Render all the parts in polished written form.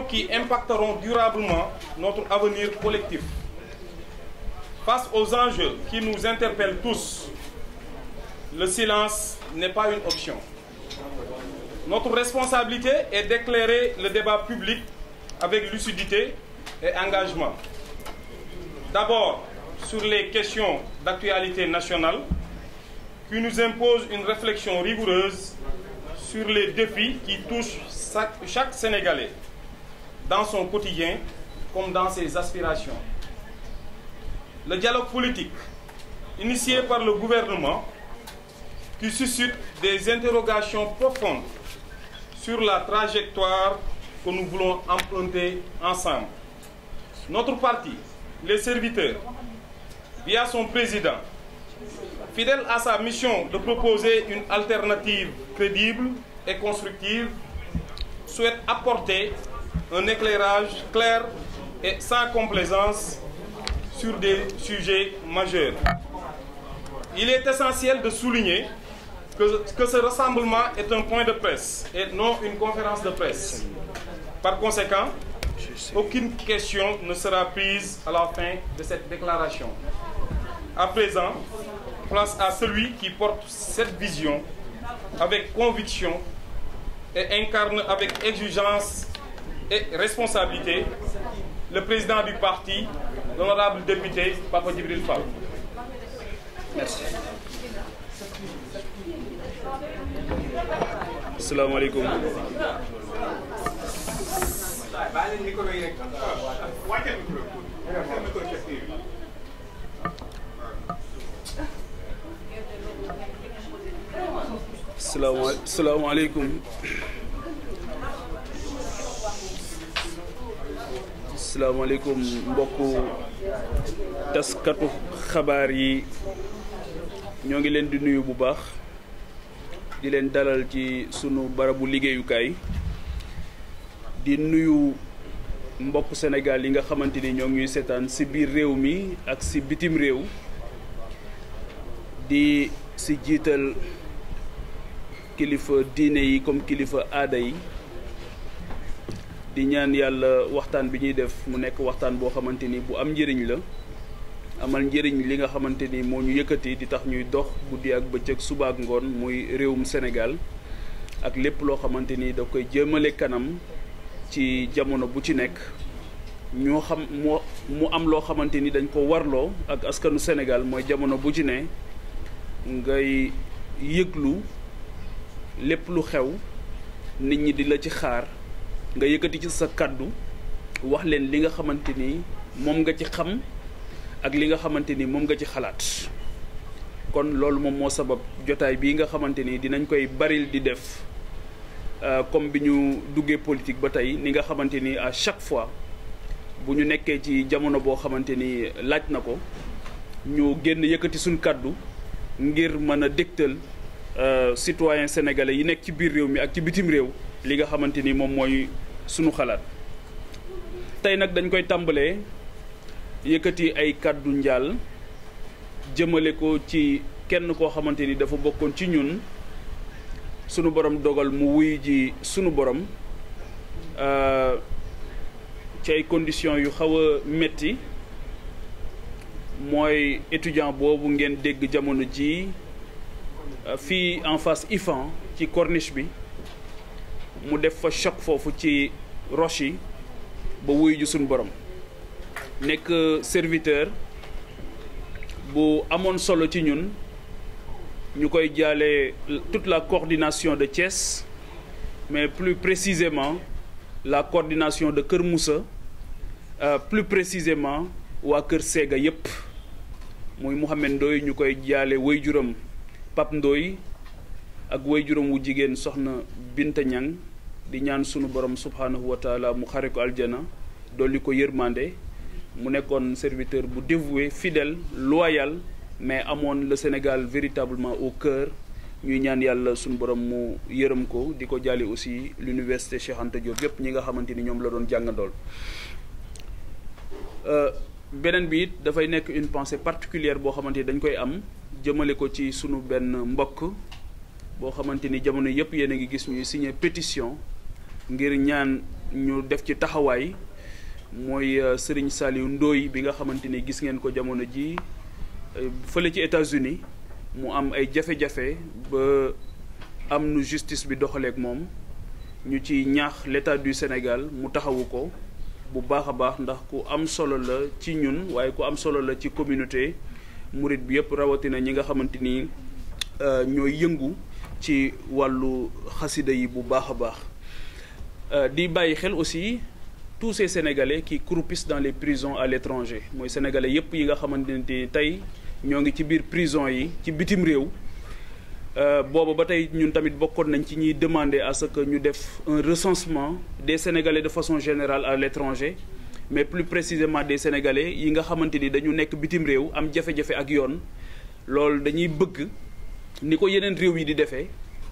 qui impacteront durablement notre avenir collectif. Face aux enjeux qui nous interpellent tous, le silence n'est pas une option. Notre responsabilité est d'éclairer le débat public avec lucidité et engagement. D'abord, sur les questions d'actualité nationale qui nous imposent une réflexion rigoureuse sur les défis qui touchent chaque Sénégalais, dans son quotidien comme dans ses aspirations. Le dialogue politique, initié par le gouvernement, qui suscite des interrogations profondes sur la trajectoire que nous voulons emprunter ensemble. Notre parti, les serviteurs, via son président, fidèle à sa mission de proposer une alternative crédible et constructive, souhaite apporter un éclairage clair et sans complaisance sur des sujets majeurs. Il est essentiel de souligner que ce rassemblement est un point de presse et non une conférence de presse. Par conséquent, aucune question ne sera prise à la fin de cette déclaration. À présent, place à celui qui porte cette vision avec conviction et incarne avec exigence et responsabilité le président du parti, l'honorable député Papa Djibril Fall. Merci. Assalamu alaikum. Assalamu alaikum. Asalaamaaleykum mbokku taskatu xabaar yi ñoo ngi leen di nuyu bu baax di leen dalal ci sunu barabu liggéeyukaay di nuyu mbokku Sénégal yi nga xamante ni ñoo ngi seetaan ci biir réew mi ak ci bitim réew di ci jiital kilifa diine yi comme kilifa aada yi di ñaan yàlla waxtaan bi ñuy def mu nekk waxtaan boo xamante ni bu am njëriñ la amal njëriñ li nga xamante ni moo ñu yëkkati di tax ñuy dox guddi ak bëccëg suba ak ngoon muy réewum Sénégal ak lépp loo xamante ni da koy jëmale kanam ci jamono bu ci nekk ñoo xam mu am loo xamante ni dañ ko warloo ak askanu Sénégal mooy jamono bu ci ne ngay yëglu lépp lu xew nit ñi di la ci xaar nga yëkkati ci sa kàddu wax leen li nga xamante ni moom nga ci xam ak li nga xamante ni moom nga ci xalaat kon loolu moom moo sabab jotaay bii nga xamante ni dinañ koy baril di def comme bi ñu duggee politique ba tey ni nga xamante ni à chaque fois bu ñu nekkee ci jamono boo xamante ni laaj na ko ñu génn yëkkati suñ kàddu ngir mën a dégtal citoyen sénégalais yi nekk ci biir réew mi ak ci bitim réew li nga xamante ni moom mooy sunu xalaat tey nag dañ koy tàmbalee yëkkati ay kàddu njaal jëmale ko ci kenn koo xamante ni dafa bokkoon ci ñun sunu borom dogal mu wuy ji sunu borom ci ay conditions yu xaw a metti mooy étudiant boobu ngeen dégg jamono ji fii en face IFAN ci corniche bi mu def fa choc foofu ci roche yi ba wuyu ju suñ borom nekk serviteur bu amoon solo ci ñun ñu koy jaale toute la coordination de Thiès mais plus précisément la coordination de Kër Moussa plus précisément waa Kër Sega yépp muy Mouhamed Ndoye ñu koy jaale waajuram Pape Ndoye ak waajuram wu jigéen soxna Binta Ñang di ñaan sunu borom subhanahu wa taala mu xare ko aljana dolli ko yërmande mu nekkoon serviteur bu dévoué fidèle loyal mais amoon le Sénégal véritablement au cœur ñuy ñaan yàlla sunu borom mu yërëm ko di ko jaale aussi l'université Cheikh Anta Diop yépp ñi nga xamante ni ñoom la doon jàngandool beneen bi it dafay nekk une pensée particulière boo xamante ni dañ koy am jëmale ko ci sunu benn mbokk boo xamante ni jamono yépp yéen a ngi gis ñuy signé pétition ngir ñaan ñu def ci taxawaay mooy Serigne Saliou Ndoye bi nga xamante ni gis ngeen ko jamono ji fële ci États-Unis mu am ay jafe-jafe ba am nu justice bi doxaleek moom ñu ci ñaax l'État du Sénégal mu taxawu ko bu baax a baax ndax ku am solo la ci ñun waaye ku am solo la ci communauté murit bi yëpp rawatina ñi nga xamante ni ñooy yëngu ci wàllu xasida yi bu baax a baax di bàyyi xel aussi tous ces Sénégalais qui croupissent dans les prisons à l'étranger mooy Sénégalais yëpp yi nga xamante ni tey ñoo ngi ci biir prison yi ci bitim réew booba ba tey ñun tamit bokkoon nañ ci ñuy demander à ce que ñu def un recensement des Sénégalais de façon générale à l'étranger mais plus précisément des Sénégalais yi nga xamante ni dañu nekk bitim réew am jafe-jafe ak yoon loolu dañuy bëgg ni ko yeneen réew yi di defee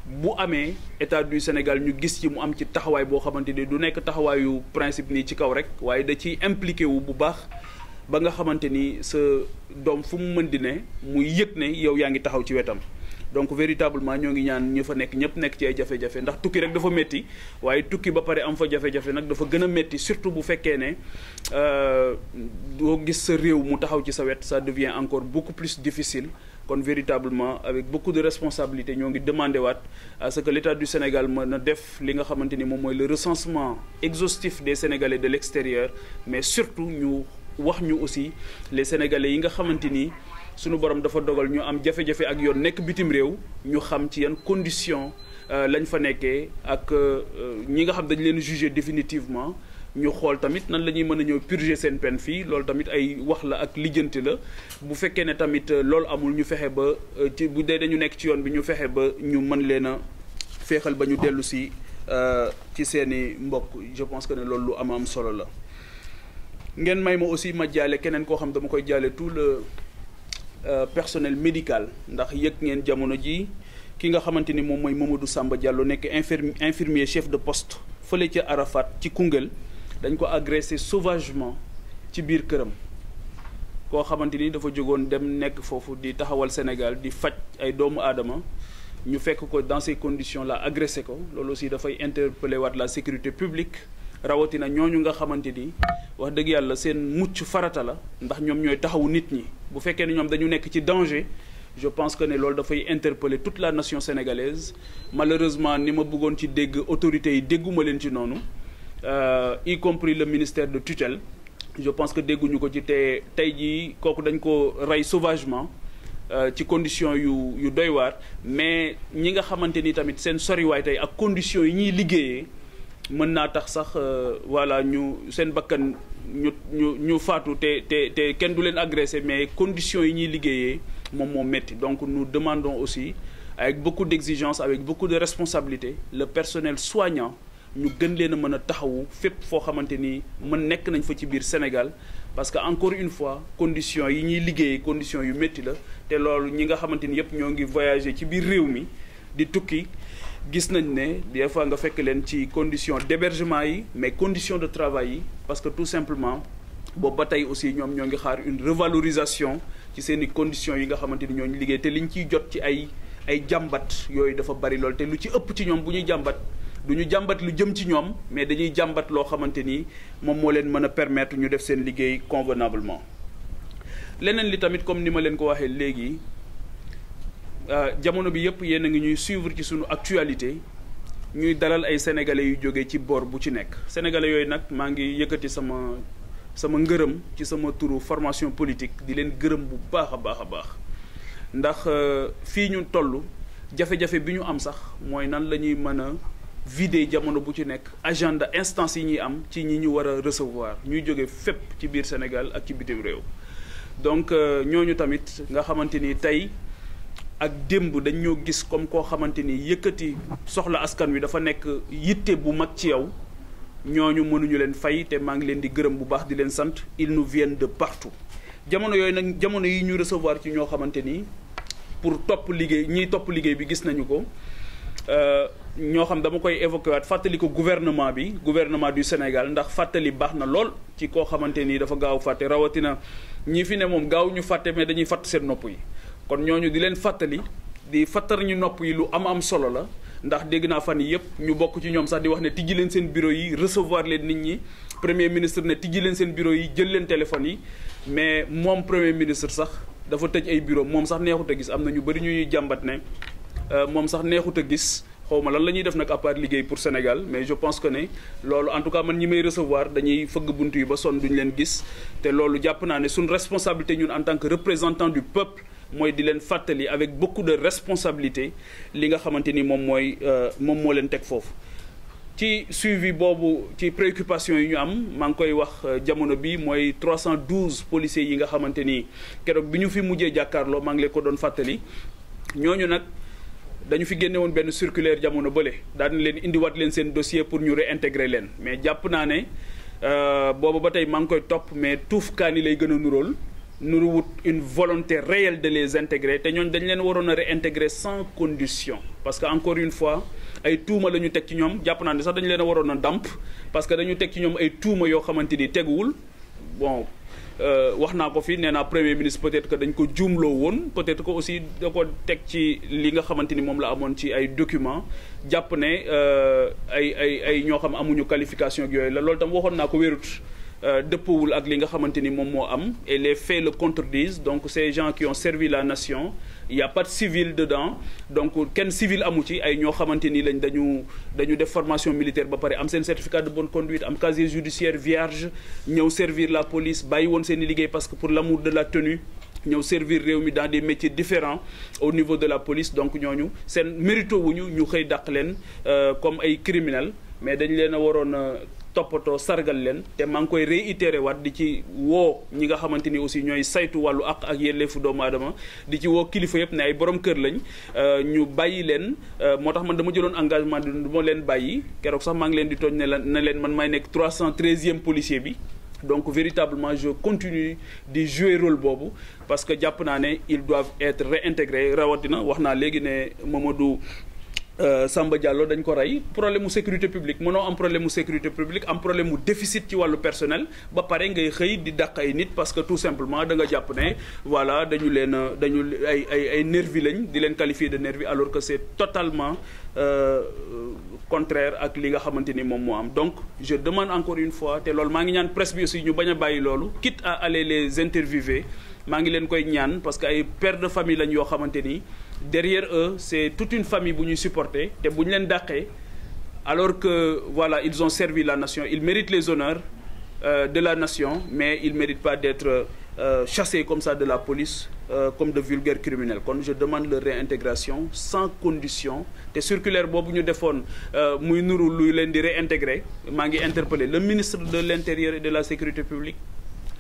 bu amee État du Sénégal ñu gis ci mu am ci taxawaay boo xamante ni du nekk taxawaayu principe nii ci kaw rek waaye da ciy impliqué wu bu baax ba nga xamante ni sa doom fu mu mën di ne muy yëg ne yow yaa ngi taxaw ci wetam. donc véritablement ñoo ngi ñaan ñu fa nekk ñëpp nekk ci ay jafe-jafe ndax tukki rek dafa métti waaye tukki ba pare am fa jafe-jafe nag dafa gën a métti surtout bu fekkee ne doo gis sa réew mu taxaw ci sa wet ça devient encore beaucoup plus difficile. kon véritablement avec beaucoup de responsabilités ñoo ngi demandé waat à ce que l'État du Sénégal mën a def li nga xamante ni moom mooy le recensement exhaustif des Sénégalais de l'extérieur mais surtout ñu wax ñu aussi les Sénégalais yi nga xamante ni sunu borom dafa dogal ñu am jafe-jafe ak yoon nekk bitim réew ñu xam ci yan conditions lañ fa nekkee ak ñi nga xam dañ leen juger définitivement ñu xool tamit nan la ñuy mën a ñëw purger seen peine fii loolu tamit ay wax la ak lijjanti la bu fekkee ne tamit loolu amul ñu fexe ba ci bu dee dañu nekk ci yoon bi ñu fexe ba ñu mën leen a féexal ba ñu dellu si ci seeni mbokk je pense que ne loolu lu am solo la. ngeen may ma aussi ma jaale keneen koo xam dama koy jaale tout le personnel médical ndax yëg ngeen jamono ji ki nga xamante ni moom mooy Mamadou Samba Diallo nekk infirmier chef de poste fële ca Arafat ci Koungheul. dañ ko agressé sauvagement ci biir këram koo xamante ni dafa jógoon dem nekk foofu di taxawal Sénégal di faj ay doomu aadama ñu fekk ko dans ces conditions là agressé ko loolu aussi dafay interpeller waat la sécurité publique rawatina ñooñu nga xamante ni wax dëgg yàlla seen mucc farata la ndax ñoom ñooy taxawu nit ñi bu fekkee ne ñoom dañu nekk ci danger je pense que ne loolu dafay interpeller toute la nation sénégalaise malheureusement ni ma bëggoon ci dégg autorités yi dégguma leen ci noonu y compris le ministère de tutelle je pense que dégguñu ko ci te tey jii kooku dañ ko rey sauvagement ci conditions yu doy waar mais ñi nga xamante ni tamit seen soriwaay tey ak conditions yi ñuy liggéeyee mën naa tax sax voilà ñu seen bakkan ñu faatu te kenn du leen agressé mais conditions yi ñuy liggéeyee moom moo metti donc nous demandons aussi avec beaucoup d'exigence avec beaucoup de responsabilité le personnel soignant ñu gën leen a mën a taxawu fépp foo xamante ni mën nekk nañ fa ci biir Sénégal parce que encore une fois conditions yi ñuy liggéeyee conditions yu métti la te loolu ñi nga xamante ni yëpp ñoo ngi voyager ci biir réew mi di tukki gis nañ ne des fois nga fekk leen ci conditions d'hébergement yi mais conditions de travail yi parce que tout simplement boobu ba tey aussi ñoom ñoo ngi xaar une revalorisation ci seen i conditions yi nga xamante ni ñoo ñu liggéey te liñ ciy jot ci ay jàmbat yooyu dafa bari lool te lu ci ëpp ci ñoom bu ñuy jàmbat du ñu jàmbat lu jëm ci ñoom mais dañuy jàmbat loo xamante ni moom moo leen mën a permettre ñu def seen liggéey convenablement. leneen li tamit comme ni ma leen ko waxee léegi jamono bi yëpp yéen a ngi ñuy suivre ci suñu actualité ñuy dalal ay sénégalais yu jógee ci boor bu ci nekk sénégalais yooyu nag maa ngi yëkkati sama ngërëm ci sama turu formation politique di leen gërëm bu baax a baax a baax ndax fii ñu toll jafe-jafe bi ñu am sax mooy nan la ñuy mën a vider jamono bu ci nekk agenda instance yi ñuy am ci ñi ñu war a recevoir ñuy jóge fépp ci biir Sénégal ak ci bitim réew donc ñooñu tamit nga xamante ni tey ak démb dañ ñoo gis comme koo xamante ni yëkkati soxla askan wi dafa nekk yitte bu mag ci yow ñooñu mënuñu leen fay te maa ngi leen di gërëm bu baax di leen sant ils nous viennent de partout jamono yooyu nag jamono yi ñu recevoir ci ñoo xamante ni pour topp liggéey ñiy topp liggéey bi gis nañu ko ñoo xam dama koy évoqué waat fàttali ko gouvernement du Sénégal ndax fàttali baax na lool ci koo xamante ni dafa gaaw fàtte rawatina ñi fi ne moom gaaw ñu fàtte mais dañuy fàtt seen nopp yi kon ñooñu di leen fàttali di fàttar ñu nopp yi lu am solo la ndax dégg naa fan yi yëpp ñu bokk ci ñoom sax di wax ne tijji leen seen bureau yi recevoir leen nit ñi premier ministre ne tijji leen seen bureau yi jël leen téléphone yi mais moom premier ministre sax dafa tëj ay bureau moom sax neexut a gis am na ñu bëri ñuy jàmbat ne moom sax neexut a gis xaw ma lan la ñuy def nag à part liggéey pour Sénégal mais je pense que ne loolu en tout cas man ñi may recevoir dañuy fëgg bunt yi ba sonn duñu leen gis te loolu jàpp naa ne suñ responsabilité ñun en tant que représentant du peuple mooy di leen fàttali avec beaucoup de responsabilité li nga xamante ni moom moo leen teg foofu. ci suivi boobu ci préoccupation yi ñu am maa ngi koy wax jamono bi mooy 312 policiers yi nga xamante ni keroog bi ñu fi mujjee jàkkaarloo maa ngi leen ko doon fàttali ñooñu nag dañu fi génne woon benn circulaire jamono bële daan leen indiwaat leen seen dossier pour ñu réintégrer leen mais jàpp naa ne boobu ba tey maa ngi koy topp mais tuuf kaani lay gën a nuróol nuruwut une volonté réelle de les intégrer te ñooñu dañ leen waroon a réintégrer sans condition parce que encore une fois ay tuuma la ñu teg ci ñoom jàpp naa ne sax dañu leen a waroon a dàmp parce que dañu teg ci ñoom ay tuuma yoo xamante ni teguwul bon wax naa ko fi nee naa premier ministre peut-être que dañ ko juumloo woon peut-être que aussi da ko teg ci li nga xamante ni moom la amoon ci ay documents jàpp ne ay ñoo xam amuñu qualification ak yooyu la loolu tam waxoon naa ko wérut dëppawul ak li nga xamante ni moom moo am et les faits le contredisent donc ces gens qui ont servi la nation il y a pas de civil dedans donc kenn civil amu ci ay ñoo xamante ni lañ dañu def formation militaire ba pare am seen certificat de bonne conduite am casier judiciaire vierge ñëw servir la police bàyyi woon seen i liggéey parce que pour l'amour de la tenue ñëw servir réew mi dans des métiers différents au niveau de la police donc ñooñu seen mérito wuñu ñu xëy dàq leen comme ay criminels mais dañ leen a waroon a toppatoo sargal leen te maa ngi koy réitéré waat di ci woo ñi nga xamante ni aussi ñooy saytu wàllu àq ak yelleefu doomu aadama di ci woo kilifa yëpp ne ay borom kër lañ ñu bàyyi leen moo tax man dama jëloon engagement du ma leen bàyyi keroog sax maa ngi leen di tooñ ne leen man maay nekk 313e policier bi donc véritablement je continue di jouer rôle boobu parce que jàpp naa ne ils doivent être réintégrés rawatina wax naa léegi ne Mamadou Samba Diallo dañ ko rey problème mu sécurité publique mënoo am problème mu sécurité publique am problème mu déficit ci wàllu personnel ba pare ngay xëy di dàq ay nit parce que tout simplement da nga jàpp ne voilà dañu ay nervi lañ di leen qualifier de nervi alors que c'est totalement contraire ak li nga xamante ni moom moo am donc je demande encore une fois te loolu maa ngi ñaan presse bi aussi ñu bañ a bàyyi loolu quitte à aller les interviewer maa ngi leen koy ñaan parce que ay pères de famille lañ yoo xamante ni derrière eux c'est toute une famille bu ñuy supporter te bu ñu leen dàqee alors que voilà ils ont servi la nation ils méritent les honneurs de la nation mais ils méritent pas d'être chassés comme ça de la police comme de vulgaires criminels kon je demande leur réintégration sans condition te circulaire boobu ñu defoon muy nuru luy leen di réintégrer maa ngi interpeller le ministre de l'Intérieur et de la Sécurité publique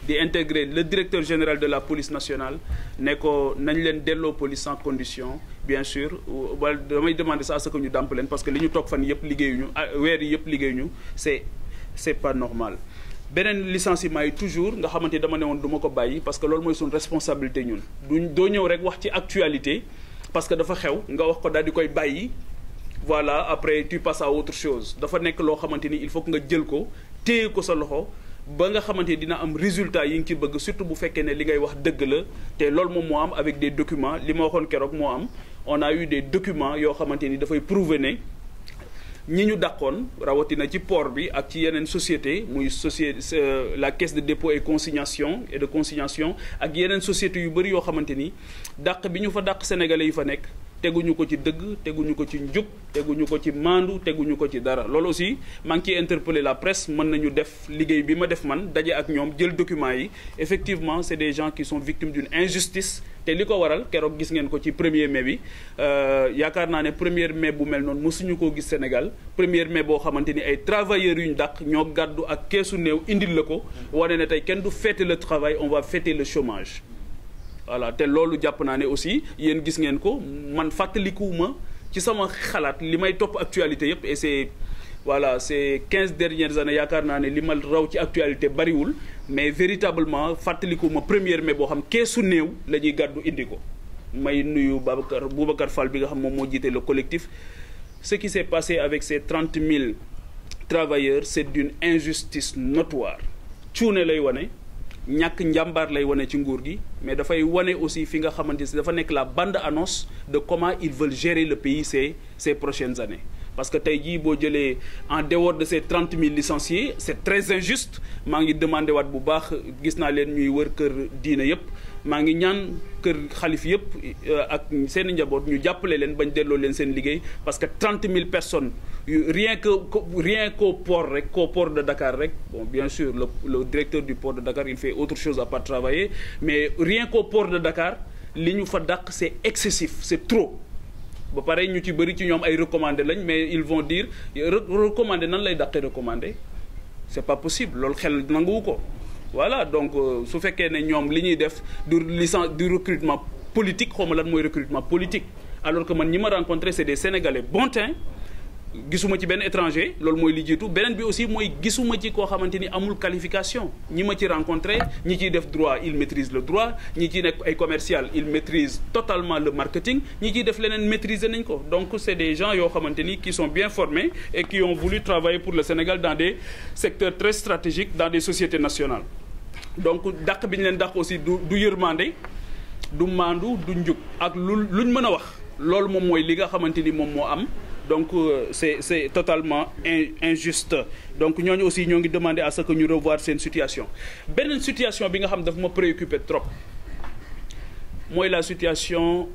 di intégrer le directeur général de la police nationale ne ko nañ leen delloo police sans condition bien sûr wala damay demander ça à ce que ñu dàmp leen parce que li ñu toog fan yëpp liggéeyuñu weer yi yëpp liggéeyuñu c'est pas normal beneen licenciement yi toujours nga xamante ni dama ne woon du ma ko bàyyi parce que loolu mooy suñu responsabilité ñun doo ñëw rek wax ci actualité parce que dafa xew nga wax ko daal di koy bàyyi voilà après tu passes à autre chose dafa nekk loo xamante ni il faut que nga jël ko téye ko sa loxo ba nga xamante ni dina am résultat yi nga ci bëgg surtout bu fekkee ne li ngay wax dëgg la te loolu moom moo am avec des documents li ma waxoon keroog moo am on a eu des documents yoo xamante ni dafay prouver ne ñi ñu dàqoon rawatina ci port bi ak ci yeneen société muy société la caisse de dépôt et consignation ak yeneen société yu bëri yoo xamante ni dàq bi ñu fa dàq sénégalais yi fa nekk teguñu ko ci dëgg teguñu ko ci njub teguñu ko ci maandu teguñu ko ci dara loolu aussi maa ngi ciy interpeller la presse mën nañu def liggéey bi ma def man daje ak ñoom jël documents yi effectivement c'est des gens qui sont victimes d'une injustice te li ko waral keroog gis ngeen ko ci 1er mai bi yaakaar naa ne 1er mai bu mel noonu mosuñu koo gis Sénégal 1er mai boo xamante ni ay travailleurs yu ñu dàq ñoo gàddu ak keesu néew indil la ko wane ne tey kenn du fêter le travail on va fêter le chômage voilà te loolu jàpp naa ne aussi yéen gis ngeen ko man fàttalikuwuma ci sama xalaat li may topp actualité yëpp et c'est 15 dernières années yaakaar naa ne li ma raw ci actualité bariwul mais véritablement fàttalikuwuma 1er mai boo xam keesu néew la ñuy gàddu indi ko may nuyu Boubacar Fall bi nga xam moom moo jiite le collectif ce qui s'est passé avec ces 30 000 travailleurs c'est d'une injustice notoire cuune lay wane ñàkk njàmbaar lay wane ci nguur gi mais dafay wane aussi fi nga xamante ni dafa nekk la bande-annonce de comment ils veulent gérer le pays ces prochaines années. Parce que tey jii boo jëlee en dehors de ces 30 000 licenciés c'est très injuste maa ngi demandé waat bu baax gis naa leen ñuy wër kër diina yëpp maa ngi ñaan kër xalif yëpp ak seen njaboot ñu jàppale leen bañ delloo leen seen liggéey parce que 30 000 personnes rien qu'au port rek qu'au port de Dakar rek bon bien sûr le directeur du port de Dakar il fait autre chose à part travailler mais rien qu'au port de Dakar li ñu fa dàq c'est excessif c'est trop. ba pare ñu ci bëri ci ñoom ay recommandé lañ mais ils vont dire recommandé nan lay dàqee recommandé c'est pas possible loolu xel nanguwu ko voilà donc su fekkee ne ñoom li ñuy def du recrutement politique xaw ma lan mooy recrutement politique alors que man ñi ma rencontré c'est des Sénégalais bon teint gisuma ci benn étranger loolu mooy li jiitu beneen bi aussi mooy gisuma ci koo xamante ni amul qualification ñi ma ci rencontré ñi ciy def droit il maîtrise le droit ñi ciy nekk ay commercial il maîtrise totalement le marketing ñi ciy def leneen maîtriser nañ ko donc c'est des gens yoo xamante ni qui sont bien formés et qui ont voulu travailler pour le Sénégal dans des secteurs très stratégiques dans des sociétés nationales donc dàq bi ñu leen dàq aussi du yërmande du maandu du njub ak luñ mën a wax loolu moom mooy li nga xamante ni moom moo am donc c'est totalement injuste donc ñooñu aussi ñoo ngi demander à ce que ñu revoir seen situation beneen situation bi nga xam dafa ma préoccuper trop mooy la situation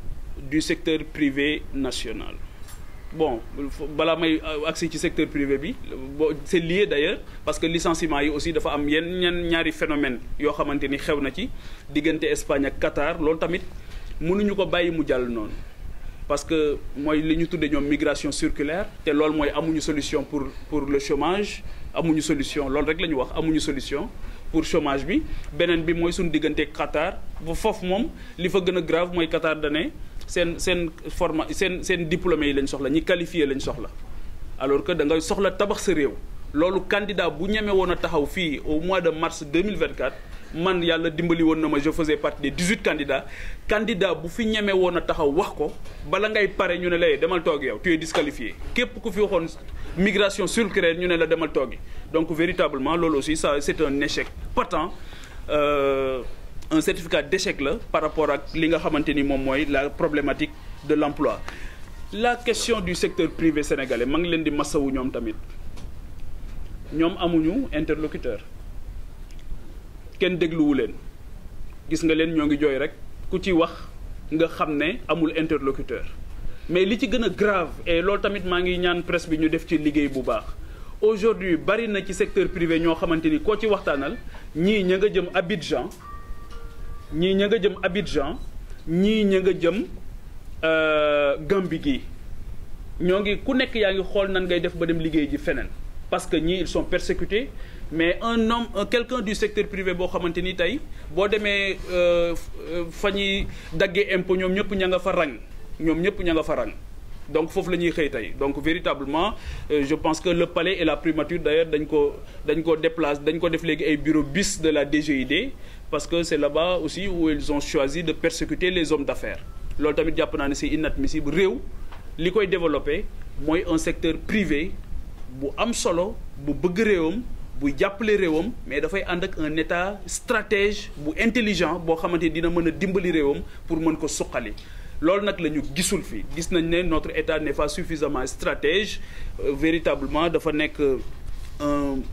du secteur privé national bon balaa may agsi ci secteur privé bi c'est lié d'ailleurs parce que licenciement yi aussi dafa am ñaari phénomène yoo xamante ni xew na ci diggante Espagne ak Qatar loolu tamit mënuñu ko bàyyi mu jàll noonu parce que mooy li ñu tuddee ñoom migration circulaire te loolu mooy amuñu solution pour le chômage amuñu solution loolu rek la ñu wax amuñu solution pour chômage bi beneen bi mooy suñu diggante Qatar ba foofu moom li fa gën a grave mooy Qatar dane seen diplômé yi lañ soxla ñi qualifié lañ soxla alors que da nga soxla tabax sa réew loolu candidat bu ñeme woon a taxaw fii au mois de mars 2024 man yàlla dimbali woon na ma je faisais partie des 18 candidats bu fi ñeme woon a taxaw wax ko bala ngay pare ñu ne la demal toog yow tu es disqualifié képp ku fi waxoon migration circulaire ñu ne la demal toogi donc véritablement loolu aussi ça c'est un échec patent un certificat d'échec la par rapport ak li nga xamante ni moom mooy la problématique de l'emploi la question du secteur privé sénégalais ma ngi leen di masawu ñoom tamit ñoom amuñu interlocuteur kenn dégluwu leen gis nga leen ñoo ngi jooy rek ku ci wax nga xam ne amul interlocuteur mais li ci gën a grave et loolu tamit maa ngi ñaan presse bi ñu def ci liggéey bu baax aujourd'hui bari na ci secteur privé ñoo xamante ni koo ci waxtaanal ñii ña nga jëm Abidjan ñii ña nga jëm Abidjan ñii ña nga jëm Gambie gi ñoo ngi ku nekk yaa ngi xool nan ngay def ba dem liggéey ji feneen parce que ñii ils sont persécutés mais quelqu'un du secteur privé boo xamante ni tey boo demee fa ñuy daggee impôt ñoom ñëpp ña nga fa rang donc foofu la ñuy xëy tey donc véritablement je pense que le palais et la primature d'ailleurs dañ ko déplacer dañ ko def léegi ay bureau bis de la DGID parce que c'est là-bas aussi où ils ont choisi de persécuter les hommes d'affaires loolu tamit jàpp naa ne c'est inadmissible réew li koy développer mooy un secteur privé bu am solo bu bëgg réewam buy jàppale réewam mais dafay ànd ak un état stratège bu intelligent boo xamante dina mën a dimbali réewam pour mën ko suqali loolu nag la ñu gisul fii gis nañ ne notre état n'est pas suffisamment stratège véritablement dafa nekk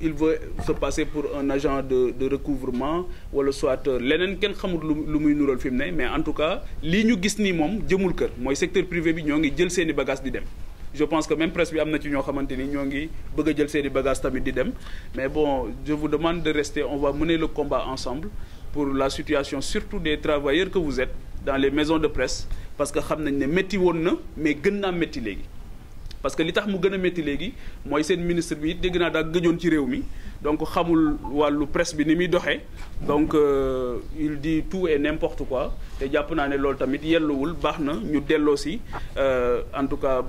il veut se passer pour un agent de recouvrement wala soit leneen kenn xamul lu muy nural fi mu ne mais en tout cas lii ñu gis nii moom jëmul kër mooy secteur privé bi ñoo ngi jël seeni bagages di dem je pense que même presse bi am na ci ñoo xamante ni ñoo ngi bëgg a jël seeni bagages tamit di dem mais bon je vous demande de rester on va mener le combat ensemble pour la situation surtout des travailleurs que vous êtes dans les maisons de presse parce que xam nañ ne métti woon na mais gën naa métti léegi parce que li tax mu gën a métti léegi mooy seen ministre bi dégg naa daa gëjoon ci réew mi donc xamul wàllu presse bi ni muy doxee donc il dit tout et n'importe quoi te jàpp naa ne loolu tamit yelluwul baax na ñu delloo si en tout cas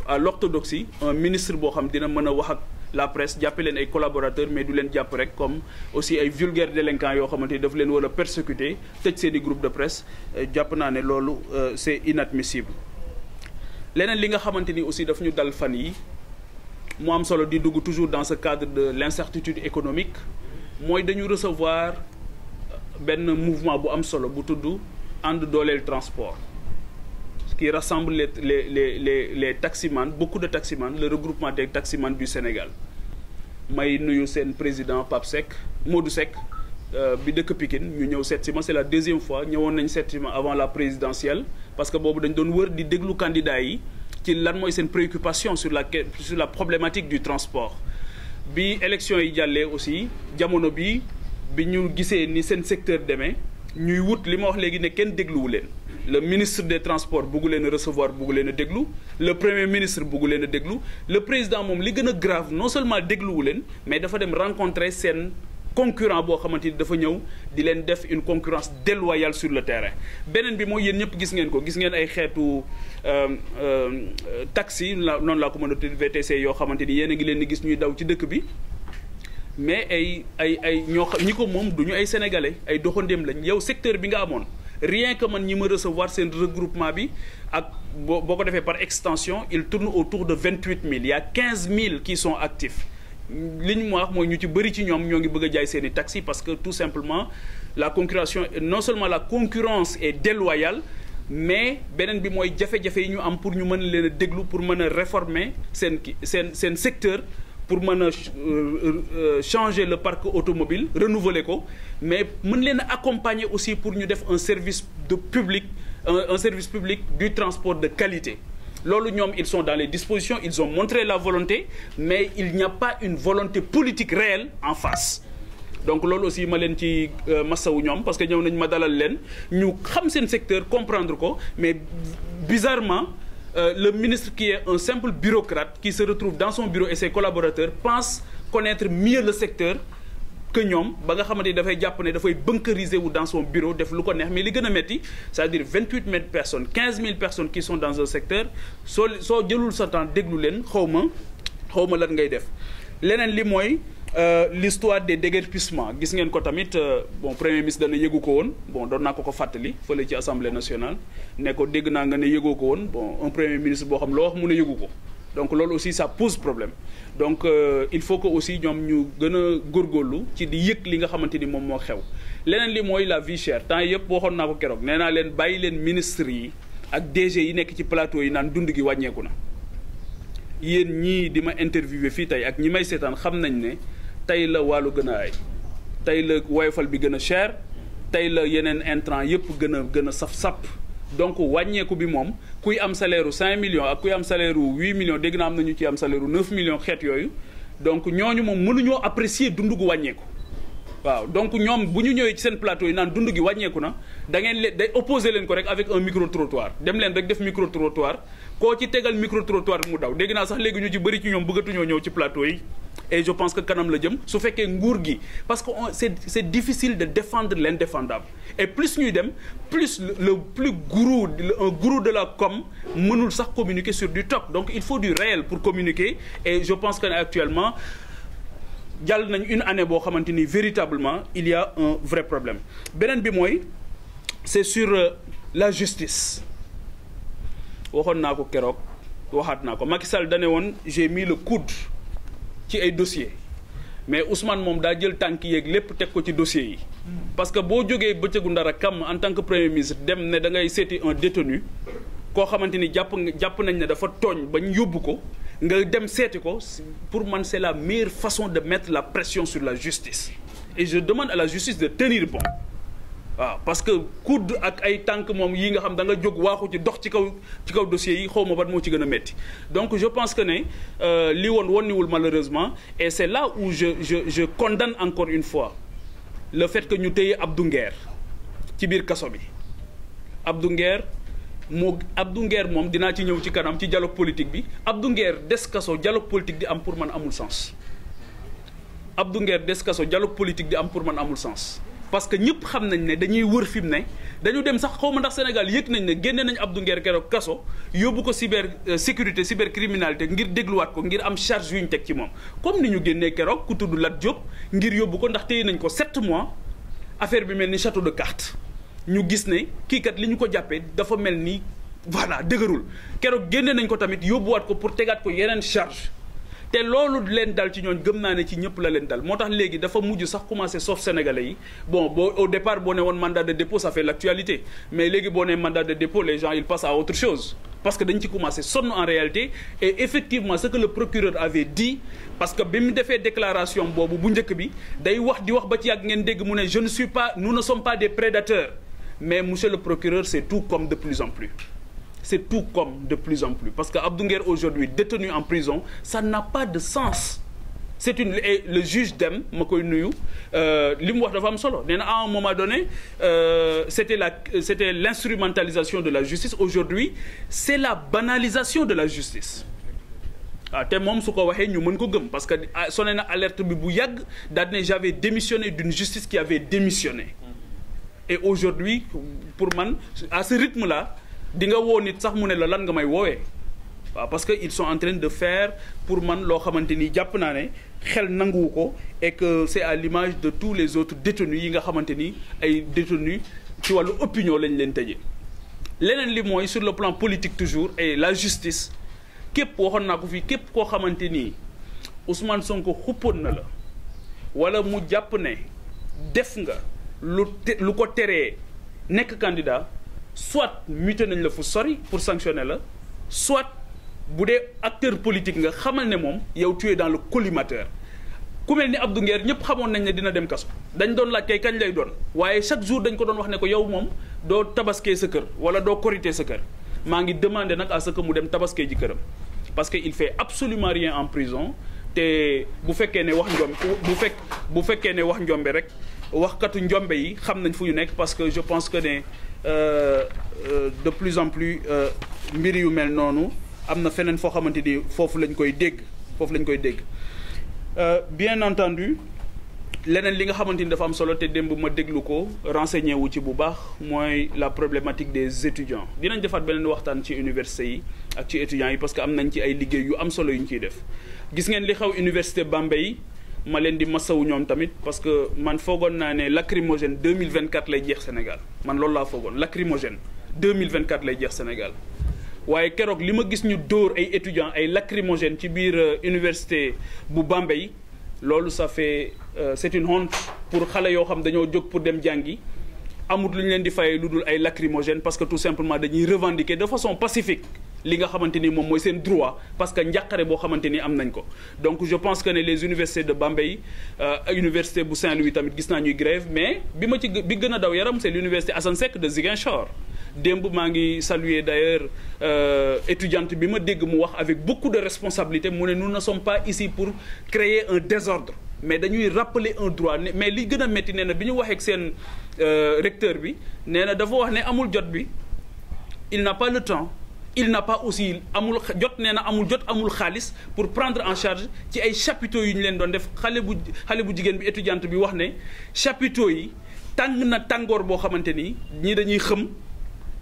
à l'orthodoxie un ministre boo xam dina mën a wax ak la presse jàppe leen ay collaborateurs mais du leen jàpp rek comme aussi ay vulgaires délinquants yoo xamante ni daf leen war a persécuter tëj seen i groupe de presse jàpp naa ne loolu c'est inadmissible leneen li nga xamante ni aussi daf ñu dal fan yi mu am solo di dugg toujours dans ce cadre de l'incertitude économique mooy dañu recevoir benn mouvement bu am solo bu tudd ànd dooleel transport qui rassemble les taximans, beaucoup de taximans, le regroupement des taximans du Sénégal. may nuyu seen président Pape Seck Modou Seck bi dëkk Pikine ñu ñëw seet si ma c'est la deuxième fois ñëwoon nañ seet si ma avant la présidentielle parce que boobu dañ doon wër di déglu candidats yi ci lan mooy seen préoccupation sur la problématique du transport. bi élection yi jàllee aussi jamono bi ñu gisee ni seen secteur demee ñuy wut li ma wax léegi ne kenn dégluwu leen. Le ministre des Transports bugg leen a recevoir bugg leen a déglu le premier ministre bugg leen a déglu le président moom li gën a grave non seulement dégluwu leen mais dafa dem rencontrer seen concurrent boo xamante ni dafa ñëw di leen def une concurrence déloyale sur le terrain. beneen bi mooy yéen ñëpp gis ngeen ko gis ngeen ay xeetu taxi noonu laa ko mën a tudd VTC yoo xamante ni yéen a ngi leen di gis ñuy daw ci dëkk bi mais ay ñoo ñi ko moom du ñu ay sénégalais ay doxandéem lañ yow secteur bi nga amoon. Rien que man ñi ma recevoir seen regroupement bi ak boo ko defee par extension il tourne autour de 28 000 il y a 15 000 qui sont actifs li ñu ma wax mooy ñu ci bëri ci ñoom ñoo ngi bëgg a jaay seen i taxi parce que tout simplement la concurrence non seulement la concurrence est déloyale mais beneen bi mooy jafe-jafe yi ñu am pour ñu mën leen a déglu pour mën a réformer seen secteur pour mën a changer le parc automobile renouveler ko mais mën leen a accompagner aussi pour ñu def un service public du transport de qualité loolu ñoom ils sont dans les dispositions ils ont montré la volonté mais il n'y a pas une volonté politique réelle en face donc loolu aussi ma leen ci massawu ñoom parce que ñëw nañ ma dalal leen ñu xam seen secteur comprendre ko mais bizarrement le ministre qui est un simple bureaucrate qui se retrouve dans son bureau et ses collaborateurs pense connaître mieux le secteur que ñoom ba nga xamante ni dafay jàpp ne dafay bunkériser wu dans son bureau def lu ko neex mais li gën a metti c'est-à-dire 28 000 personnes 15 000 personnes qui sont dans un secteur soo jëlul sa temps déglu leen xaw ma lan ngay def leneen li mooy l'histoire des déguerpissements gis ngeen ko tamit bon premier ministre dana yëgu ko woon bon doon naa ko fàttali fële ci assemblée nationale ne ko dégg naa nga ne yëgoo ko woon bon un premier ministre boo xam loo wax mu ne yëgu ko donc loolu aussi ça pose problème donc il faut que aussi ñoom ñu gën a góorgóorlu ci di yëg li nga xamante ni moom moo xew leneen li mooy la vie chère temps yëpp waxoon naa ko keroog nee naa leen bàyyi leen ministres yi ak DG yi nekk ci plateau yi naan dund gi wàññeeku na yéen ñii di ma interviewé fii tey ak ñi may seetaan xam nañ ne tey la wàllu gën a ay tey la woyofal bi gën a cher tey la yeneen intrant yëpp gën a saf-sap donc wàññeeku bi moom kuy am salaire u 5 millions ak kuy am salaire u 8 millions dégg naa am na ñu ci am salaire u 9 millions xeet yooyu donc ñooñu moom mënuñoo apprécier dund gu wàññeeku waaw donc ñoom bu ñu ñëwee ci seen plateau yi naan dund gi wàññeeku na da ngeen leen day opposé leen ko rek avec un micro trottoir dem leen rek def micro trottoir koo ci tegal micro trottoir mu daw dégg naa sax léegi ñu ci bëri ci ñoom bëggatuñoo ñëw ci plateau yi et je pense que kanam la jëm su fekkee nguur gi parce que c'est difficile de défendre l'indéfendable et plus ñuy dem plus le plus un gourou de la com mënul sax communiquer sur du top donc il faut du réel pour communiquer et je pense que actuellement jàll nañ une année boo xamante ni véritablement il y a un vrai problème beneen bi mooy c'est sur la justice waxoon naa ko keroog waxaat naa ko Macky Sall dane woon j'ai mis le coude ci ay dossiers mais Ousmane moom daa jël tànk yeeg lépp teg ko ci dossiers yi parce que boo jógee bëccëgu ndara kam en tant que premier ministre dem ne da ngay seeti un détenu koo xamante ni jàpp nañ ne dafa tooñ bañ yóbbu ko nga dem seeti ko pour man c'est la meilleure façon de mettre la pression sur la justice et je demande à la justice de tenir bon waaw parce que coude ak ay tànk moom yi nga xam da nga jóg waaxu ci dox ci kaw dossiers yi xaw ma ban moo ci gën a métti donc je pense que ne li woon niwul malheureusement et c'est là où je condamne encore une fois le fait que ñu téye Abdou Nguer ci biir kaso bi Abdou Nguer moom dinaa ci ñëw ci kanam ci dialogue politique bi Abdou Nguer des kaso dialogue politique di am pour man amul sens Abdou Nguer des kaso dialogue politique di am pour man amul sens parce que ñëpp xam nañ ne dañuy wër fi mu ne dañu dem sax xaw ma ndax Sénégal yëg nañ ne génne nañ Abdou Nguer keroog kaso yóbbu ko cybersécurité cybercriminalité ngir dégluwaat ko ngir am charge yu ñu teg ci moom comme ni ñu génnee keroog ku tudd Lat Diop ngir yóbbu ko ndax téye nañ ko 7 mois affaire bi mel ni château de cartes ñu gis ne kii kat li ñu ko jàppee dafa mel ni voilà dëgërul keroog génne nañ ko tamit yóbbuwaat ko pour tegaat ko yeneen charge te loolu leen dal ci ñooñ gëm naa ne ci ñëpp la leen dal moo tax léegi dafa mujj sax commencé sauf sénégalais yi bon au départ boo ne woon mandat de dépôt ça fait l'actualité mais léegi boo ne mandat de dépôt les gens ils passent à autre chose parce que dañ ci commencé sonn en réalité et effectivement ce que le procureur avait dit parce que bi mu defee déclaration boobu bu njëkk bi day wax di wax ba ci yàgg ngeen dégg mu ne je ne suis pas nous ne sommes pas des prédateurs mais monsieur le procureur c'est tout comme de plus en plus c'est tout comme de plus en plus parce que Abdou Nguer aujourd'hui détenu en prison ça n'a pas de sens c'est une et le juge Dème ma koy nuyu li mu wax dafa am solo nee na à un moment donné c'était l'instrumentalisation de la justice aujourd'hui c'est la banalisation de la justice te moom su ko waxee ñu mën ko gëm parce que sonné na alerte bi bu yàgg daal ne j'avais démissionné d'une justice qui avait démissionné et aujourd'hui pour man à ce rythme-là di nga woo nit sax mu ne la lan nga may woowee waaw parce que ils sont en train de faire pour man loo xamante ni jàpp naa ne xel nanguwu ko et que c'est à l'image de tous les autres détenus yi nga xamante ni ay détenus ci wàllu opinion lañ leen tëjee leneen li mooy sur le plan politique toujours et la justice képp waxoon naa ko fii képp koo xamante ni Ousmane Sonko xuppoon na la wala mu jàpp ne def nga lu ko teree nekk candidat soit muté nañ la fu sori pour sanctionner la soit bu dee acteur politique nga xamal ne moom yow tu es dans le collimateur ku mel ni Abdou Nguer ñëpp xamoon nañ ne dina dem kaso dañ doon laaj kay kañ lay doon waaye chaque jour dañ ko doon wax ne ko yow moom doo tabaskee sa kër wala doo korité sa kër maa ngi demander nag à ce que mu dem tabaskee ji këram parce que il fait absolument rien en prison te bu fekkee ne wax njombe bu fekkee ne wax njombe rek waxkatu njombe yi xam nañ fu ñu nekk parce que je pense que ne de plus en plus mbir yu mel noonu am na feneen foo xamante ni foofu lañ koy dégg bien entendu leneen li nga xamante ni dafa am solo te démb ma déglu ko renseigné wu ci bu baax mooy la problématique des étudiants dinañ defaat beneen waxtaan ci université yi ak ci étudiants yi parce que am nañ ci ay liggéey yu am solo yu ñu ciy def gis ngeen li xew université Bambey ma leen di masawu ñoom tamit parce que man foogoon naa ne lacrymogène 2024 lay jeex Sénégal man loolu laa foogoon lacrymogène 2024 lay jeex Sénégal waaye keroog li ma gis ñu dóor ay étudiants ay lacrymogène ci biir université bu Bambey loolu ça fait c'est une honte pour xale yoo xam dañoo jóg pour dem jàngi amut lu ñu leen di fayee lu dul ay lacrymogène parce que tout simplement dañuy revendiquer de façon pacifique li nga xamante ni moom mooy seen droit parce que njàqare boo xamante ni am nañ ko donc je pense que ne les universités de Bambey université bu Saint-Louis tamit gis naa ñuy grève mais bi gën a daw yaram c'est l'université Assane Seck de Ziguinchor démb maa ngi saluer d'ailleurs étudiante bi ma dégg mu wax avec beaucoup de responsabilité mu ne nous ne sommes pas ici pour créer un désordre mais dañuy rappeler un droit mais li gën a métti nee na bi ñu waxee ak seen recteur bi nee na dafa wax ne amul jot bi il n'a pas le temps il n'a pas aussi amul jot nee na amul jot amul xaalis pour prendre en charge ci ay chapiteaux yu ñu leen doon def xale bu jigéen bi étudiante bi wax ne chapiteaux yi tàng na tàngoor boo xamante ni ñii dañuy xëm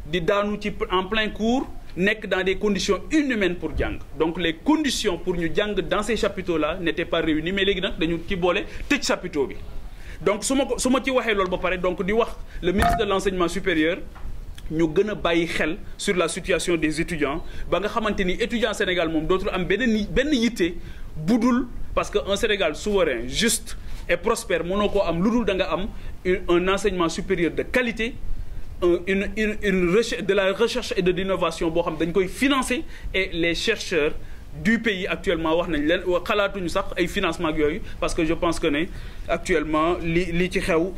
di daanu ci en plein cours nekk dans des conditions inhumaines pour jàng donc les conditions pour ñu jàng dans ces chapiteaux là n'étaient pas réunies mais léegi nag dañu ci boole tëj chapiteau bi donc su ma ci waxee loolu ba pare donc di wax le ministre de l'enseignement supérieur ñu gën a bàyyi xel sur la situation des étudiants ba nga xamante ni étudiant Sénégal moom dootul am benn yitte budul parce que un Sénégal souverain juste et prospère mënoo koo am lu dul da nga am un enseignement supérieur de qualité une recherche de la recherche et de l'innovation boo xam dañ koy financer et les chercheurs du pays actuellement wax nañ leen xalaatuñu sax ay financement ak yooyu parce que je pense que ne actuellement li ci xew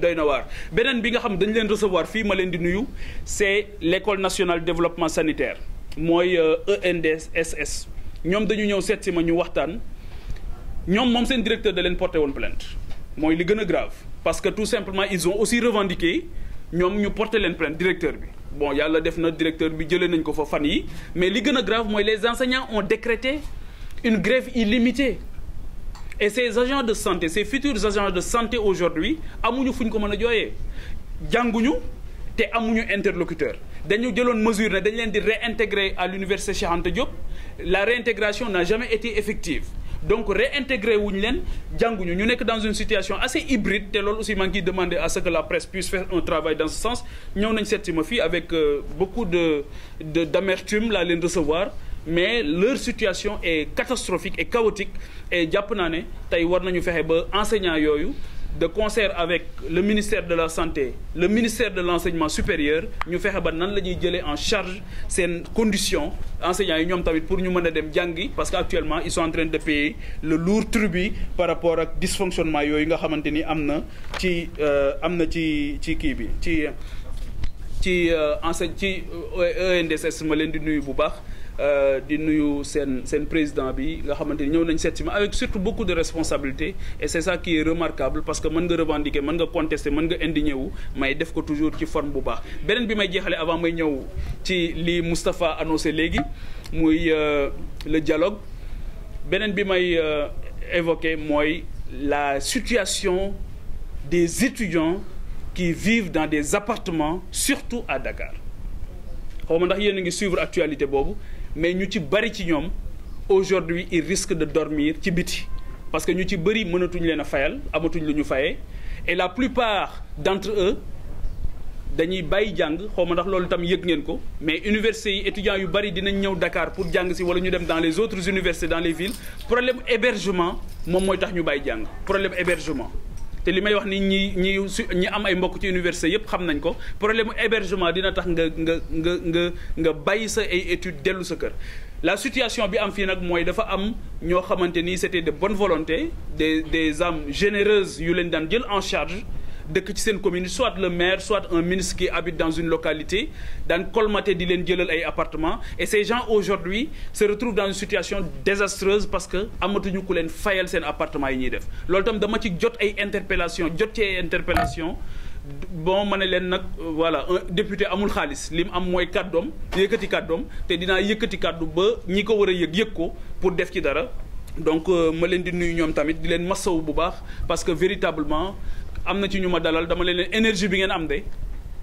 doy na waar beneen bi nga xam dañ leen recevoir fii ma leen di nuyu c'est l'école nationale de développement sanitaire mooy ENDSS ñoom dañu ñëw seet si ma ñu waxtaan ñoom moom seen directeur da leen porté woon plainte mooy li gën a grave parce que tout simplement ils ont aussi revendiqué ñoom ñu porté leen plainte directeur bi bon yàlla def na directeur bi jëlee nañ ko fa fan yi mais li gën a grave mooy les enseignants ont décrété une grève illimitée et ces agents de santé ces futurs agents de santé aujourd'hui amuñu fu ñu ko mën a jooyee jànguñu te amuñu interlocuteur dañu jëloon mesure ne dañ leen di réintégrer à l'université Cheikh Anta Diop la réintégration n'a jamais été effective donc réintégrer wuñu leen jànguñu ñu nekk dans une situation assez hybride te loolu aussi maa ngi demander à ce que la presse puisse faire un travail dans ce sens ñëw nañ seet si ma fii avec beaucoup d'amertume laa leen recevoir mais leur situation est catastrophique et chaotique et jàpp naa ne tey war nañu fexe ba enseignants yooyu de concert avec le ministère de la santé le ministère de l'enseignement supérieur ñu fexe ba nan la ñuy jëlee en charge seen conditions enseignants yi ñoom tamit pour ñu mën a dem jàngi parce que actuellement ils sont en train de payer le lourd tribut par rapport ak dysfonctionnement yooyu nga xamante ni am na ci kii bi ci ENDSS ma leen di nuyu bu baax di nuyu seen président bi nga xamante ni ñëw nañ seet si ma avec surtout beaucoup de responsabilités et c'est ça qui est remarquable parce que mën nga revendiquer mën nga contester mën nga indigné wu may def ko toujours ci forme bu baax beneen bi may jeexale avant may ñëw ci li Moustapha annoncé léegi muy le dialogue beneen bi may évoquer mooy la situation des étudiants qui vivent dans des appartements surtout à Dakar xaw ma ndax yéen a ngi suivre actualité boobu mais ñu ci bari ci ñoom aujourd'hui ils risquent de dormir ci biti parce que ñu ci bëri mënatuñ leen a fayal amatuñ lu ñu fayee et la plupart d'entre eux dañuy bàyyi jàng xaw ma ndax loolu tam yëg ngeen ko mais universités yi étudiants yu bari dinañ ñëw Dakar pour jàng si wala ñu dem dans les autres universités dans les villes problème hébergement moom mooy tax ñu bàyyi jàng problème hébergement te li may wax ni ñi am ay mbokk ci université yëpp xam nañ ko problème hébergement dina tax nga bàyyi sa ay études dellu sa kër la situation bi am fii nag mooy dafa am ñoo xamante ni c'était de bonne volonté des âmes généreuses yu leen daan jël en charge dëkk ci seen commune soit le maire soit un ministre qui habite dans une localité daan colmater di leen jëlal ay appartements et ces gens aujourd'hui se retrouvent dans une situation désastreuse parce que amatuñu ku leen fayal seen appartements yi ñuy def loolu tam dama ci jot ay interpellation bon ma ne leen nag voilà un député amul xaalis li mu am mooy kàddoom yëkkati kàddoom te dinaa yëkkati kàddu ba ñi ko war a yëg ko pour def ci dara donc ma leen di nuyu ñoom tamit di leen masawu bu baax parce que véritablement am na ci ñu ma dalal dama leen énergie bi ngeen am de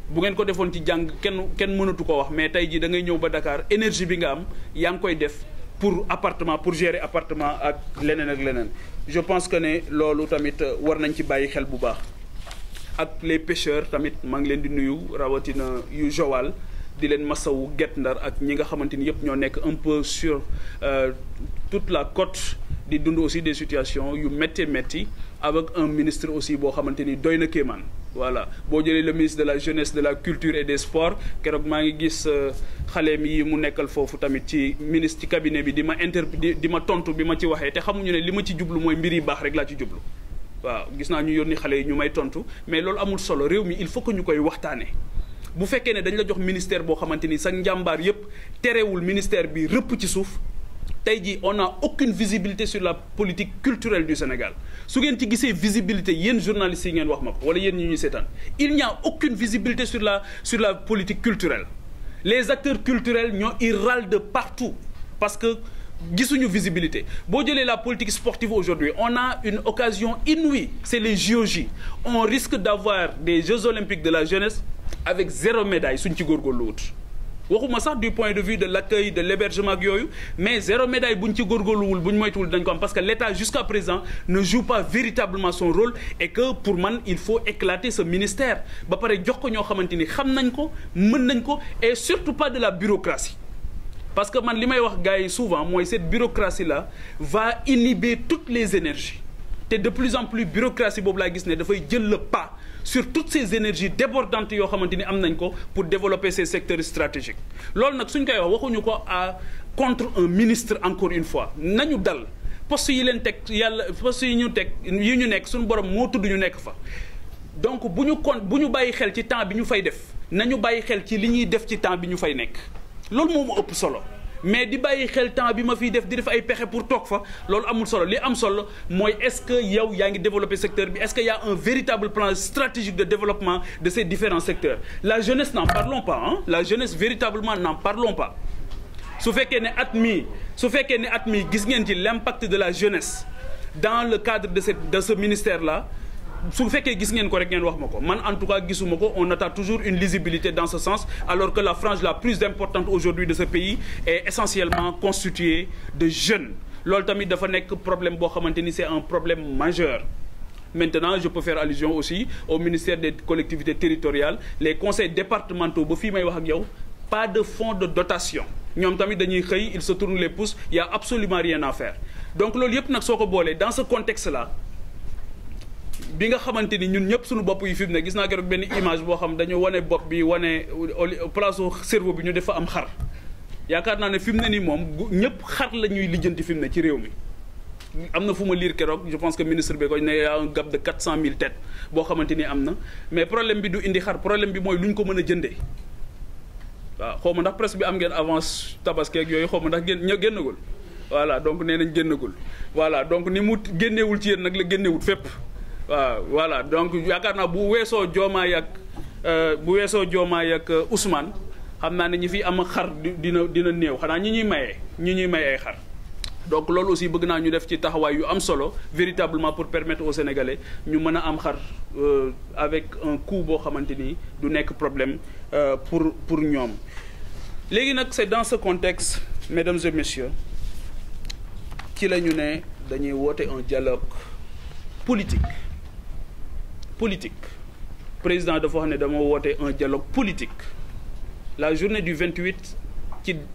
bu ngeen ko defoon ci jàng kenn mënatu ko wax mais tey jii da ngay ñëw ba Dakar énergie bi nga am yaa ngi koy def pour appartement pour gérer appartement ak leneen je pense que ne loolu tamit war nañ ci bàyyi xel bu baax ak les pêcheurs tamit maa ngi leen di nuyu rawatina yu Joal di leen masawu Guet Ndar ak ñi nga xamante ni yëpp ñoo nekk un peu sur toute la côte di dund aussi des situations yu métti avec un ministre aussi boo xamante ni doy na kéemaan voilà boo jëlee le ministre de la jeunesse de la culture et des sports keroog maa ngi gis xaleem yi mu nekkal foofu tamit ci ministre ci cabinet bi di ma tontu bi ma ci waxee te xamuñu ne li ma ci jublu mooy mbir yi baax rek laa ci jublu waaw gis naa ñu yónni xale yi ñu may tontu mais loolu amul solo réew mi il faut que ñu koy waxtaanee bu fekkee ne dañ la jox ministère boo xamante ni sa njàmbaar yépp terewul ministère bi rëpp ci suuf tey jii on n'a aucune visibilité sur la politique culturelle du Sénégal su ngeen ci gisee visibilité yéen journalistes yi ngeen wax ma ko wala yéen ñi ñuy seetaan il n'y a aucune visibilité sur la politique culturelle les acteurs culturels ils râlent de partout parce que gisuñu visibilité boo jëlee la politique sportive aujourd'hui on a une occasion inouïe c'est les JOJ on risque d'avoir des Jeux olympiques de la jeunesse avec 0 médaille suñ ci góorgóorlu wut waxuma sax du point de vue de l'accueil de l'hébergement ak yooyu mais 0 médaille buñ ci góorgóorluwul buñ moytuwul dañ ko am parce que l'État jusqu'à présent ne joue pas véritablement son rôle et que pour man il faut éclater ce ministère ba pare jox ko ñoo xamante ni xam nañ ko mën nañ ko et surtout pas de la bureaucratie parce que man li may wax gars yi souvent mooy cette bureaucratie là va inhiber toutes les énergies te de plus en plus bureaucratie boobu laa gis ne dafay jël le pas sur toutes ces énergies débordantes yoo xamante ni am nañ ko pour développer ces secteurs stratégiques loolu nag suñ koy wax waxuñu ko contre un ministre encore une fois nañu dal poste yi leen teg yàlla poste yi ñu teg yi ñu nekk suñu borom moo tudd ñu nekk fa donc bu ñu bàyyi xel ci temps bi ñu fay def nañu bàyyi xel ci li ñuy def ci temps bi ñu fay nekk loolu moo mu ëpp solo mais di bàyyi xel temps bi ma fiy def di def ay pexe pour toog fa loolu amul solo li am solo mooy est-ce que yow yaa ngi développer secteur bi est-ce que y a un véritable plan stratégique de développement de ces différents secteurs la jeunesse n'en parlons pas la jeunesse véritablement n'en parlons pas su fekkee ne at mi gis ngeen ci l'impact de la jeunesse dans le cadre de ce ministère là su fekkee gis ngeen ko rek ngeen wax ma ko man en tout cas gisuma ko on attend toujours une lisibilité dans ce sens alors que la frange la plus importante aujourd'hui de ce pays est essentiellement constituée de jeunes loolu tamit dafa nekk problème boo xamante ni c'est un problème majeur. Maintenant je peux faire allusion aussi au ministère des collectivités territoriales les conseils départementaux ba fii may wax ak yow pas de fonds de dotation ñoom tamit dañuy xëy ils se tournent les pouces, il y a absolument rien à faire. Donc loolu yëpp nag soo ko boolee dans ce contexte là bi nga xamante ni ñun ñëpp suñu bopp yi fi mu ne gis naa keroog benn image boo xam dañu wane bopp bi wane place au cerveau bi ñu def fa am xar yaakaar naa ne fi mu ne nii moom ñëpp xar la ñuy lijjanti fi mu ne ci réew mi. am na fu ma lire keroog je pense que ministre bi ko ne y a un gap de 400 000 têtes boo xamante ni am na mais problème bi du indi xar problème bi mooy lu ñu ko mën a jëndee waaw xaw ma ndax presse bi am ngeen avance tabaski ak yooyu xaw ma ndax génnagul voilà donc nee nañ génnagul voilà donc ni mu génneewul ci yéen nag la génneewul fépp waaw voilà donc yaakaar naa bu weesoo Diomaye ak Ousmane xam naa ne ñi fi am xar dina néew xanaa ñi ñuy may ay xar. Donc loolu aussi bëgg naa ñu def ci taxawaay yu am solo véritablement pour permettre aux Sénégalais ñu mën a am xar avec un coût boo xamante ni du nekk problème pour ñoom. léegi nag c'est dans ce contexte mesdames et messieurs ci la ñu ne dañuy woote un dialogue politique président dafa wax ne dama woote un dialogue politique la journée du 28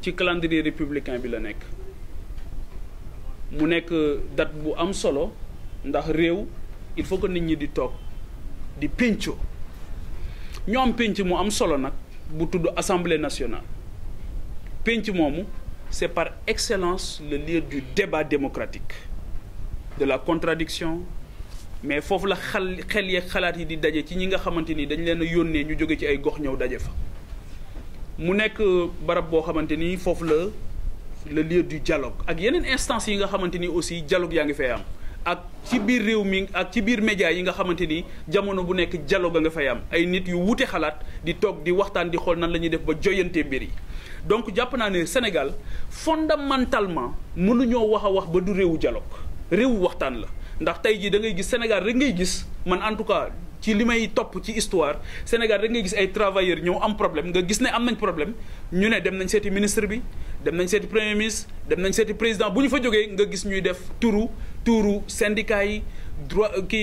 ci calendrier républicain bi la nekk. mu nekk date bu am solo ndax réew il faut que nit ñi di toog di pénco ñoo am pénc mu am solo nag bu tudd Assemblée nationale pénc moomu c'est par excellence le lieu du débat démocratique de la contradiction mais foofu la xel yeeg xalaat yi di daje ci ñi nga xamante ni dañ leen a yónnee ñu jóge ci ay gox ñëw daje fa mu nekk barab boo xamante ni foofu le lieu du dialogue ak yeneen instances yi nga xamante ni aussi dialogue yaa ngi fay am ak ci biir réew mi ak ci biir média yi nga xamante ni jamono bu nekk dialogue a nga fay am ay nit yu wute xalaat di toog di waxtaan di xool nan la ñuy def ba joyante mbir yi donc jàpp naa ne Sénégal fondamentalement mënuñoo wax ba du réewu dialogue réewu waxtaan la ndax tey jii da ngay gis Sénégal rek ngay gis man en tout cas ci li may topp ci histoire Sénégal rek ngay gis ay travailleurs ñëw am problème nga gis ne am nañ problème ñu ne dem nañ seeti ministre bi dem nañ seeti premier ministre dem nañ seeti président bu ñu fa jógee nga gis ñuy def tuuru syndicats yi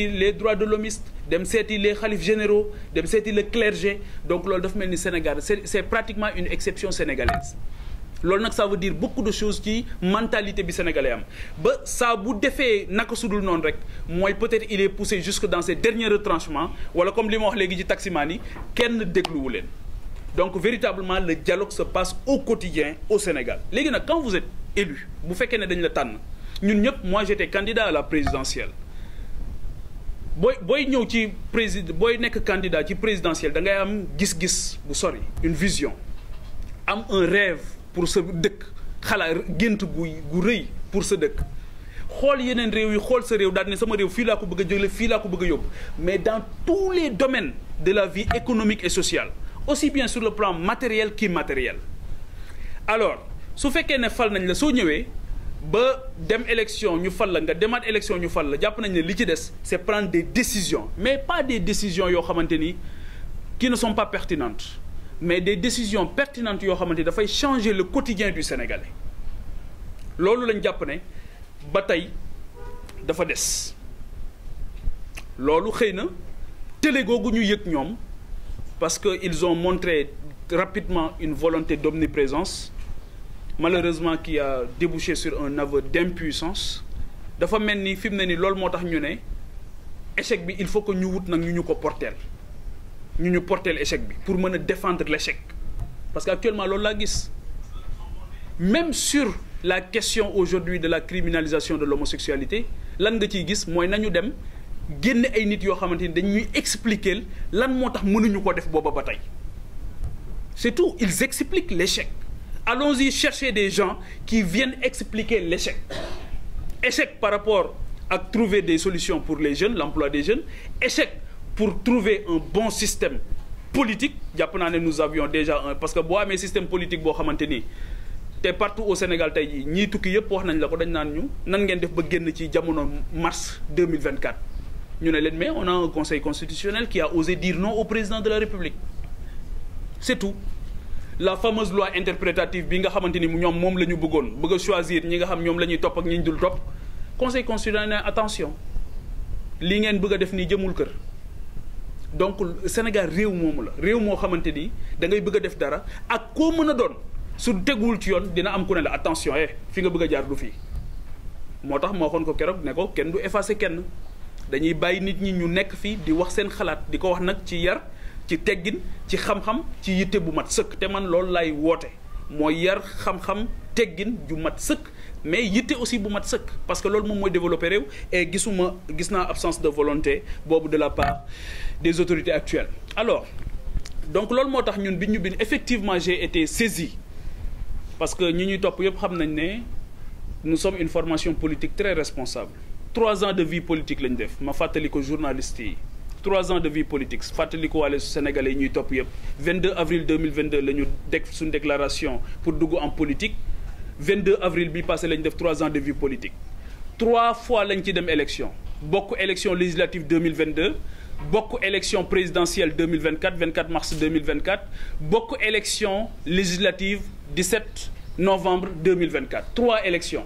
les droits de l'hommiste dem seeti les khalifes généraux dem seeti le clergé donc loolu dafa mel ni Sénégal c'est pratiquement une exception sénégalaise loolu nag ça veut dire beaucoup de choses ci mentalité bi sénégalais am ba saa bu defee naka sudul noonu rek mooy peut-être il est poussé jusque dans ses derniers retranchements wala comme li ma wax léegi ci taximaan yi kenn dégluwu leen donc véritablement le dialogue se passe au quotidien au Sénégal léegi nag quand vous êtes élu bu fekkee ne dañ la tànn ñun ñëpp moi j'étais candidat à la présidentielle booy ñëw ci booy nekk candidat ci présidentielle da ngay am gis-gis bu sori une vision am un rêve pour sa dëkk xalaat gént gu rëy pour sa dëkk xool yeneen réew yi xool sa réew daal ne sama réew fii laa ko bëgg a jële fii laa ko bëgg a yóbbu mais dans tous les domaines de la vie économique et sociale aussi bien sur le plan matériel qu'immatériel alors su fekkee ne fal nañ la soo ñëwee ba dem élection ñu fal la nga demaat élection ñu fal la jàpp nañ ne li ci des c'est prendre des décisions mais pas des décisions yoo xamante ni qui ne sont pas pertinentes mais des décisions pertinentes yoo xamante ni dafay changer le quotidien du Sénégalais loolu lañ jàpp ne ba tey dafa des loolu xëy na télé googu ñu yëg ñoom parce que ils ont montré rapidement une volonté d'omniprésence malheureusement qui a débouché sur un aveu d'impuissance dafa mel ni fi mu ne ni loolu moo tax ñu ne échec bi il faut que ñu wut nag ñu ko porteel ñu porteel échec bi pour mën a défendre l'échec parce que actuellement loolu laa gis même sur la question aujourd'hui de la criminalisation de l'homosexualité lan nga ciy gis mooy nañu dem génne ay nit yoo xamante ni dañuy expliquer lan moo tax mënuñu ko def booba ba tey c'est tout ils expliquent l'échec allons-y chercher des gens qui viennent expliquer l'échec échec par rapport à trouver des solutions pour les jeunes l'emploi des jeunes échec pour trouver un bon système politique jàpp naa ne nous avions déjà un parce que boo amee système politique boo xamante ni te partout au Sénégal tey jii ñii tukki yëpp wax nañ la ko dañ naan ñu nan ngeen def ba génn ci jamono mars 2024 ñu ne leen mais on a un conseil constitutionnel qui a osé dire non au président de la République c'est tout la fameuse loi interprétative bi nga xamante ni ñoom moom la ñu bëgg a choisir ñi nga xam ñoom la ñuy topp ak ñi ñu dul topp conseil constitutionnel ne attention li ngeen bëgg a def nii jëmul kër donc Sénégal réew moomu la réew moo xamante ni da ngay bëgg a def dara ak koo mën a doon su teguwul ci yoon dina am ku ne la attention fi nga bëgg a jaar du fii moo tax moo waxoon ko keroog ne ko kenn du effacer kenn dañuy bàyyi nit ñi ñu nekk fii di wax seen xalaat di ko wax nag ci yar ci teggin ci xam-xam ci yitte bu mat sëkk te man loolu lay woote mooy yar xam-xam teggin ju mat sëkk mais yitte aussi bu mat sëkk parce que loolu moom mooy développer réew et gis naa absence de volonté boobu de la part des autorités actuelles. Alors donc loolu moo tax ñun bi ñu bind effectivement j'ai été saisi parce que ñi ñuy topp yëpp xam nañ ne nous sommes une formation politique très responsable. 3 ans de vie politique lañ def ma fàttali ko journalistes yi 3 ans de vie politique fàttali ko wàlle Sénégalais yi ñuy topp yëpp 22 avril 2022 la ñu def suñu déclaration pour dugg en politique 22 avril bi passé lañ def 3 ans de vie politique 3 fois lañ ci dem élection bokk élection législative 2022 bokk élection présidentielle 2024 24 mars 2024 bokk élection législative 17 novembre 2024 3 élections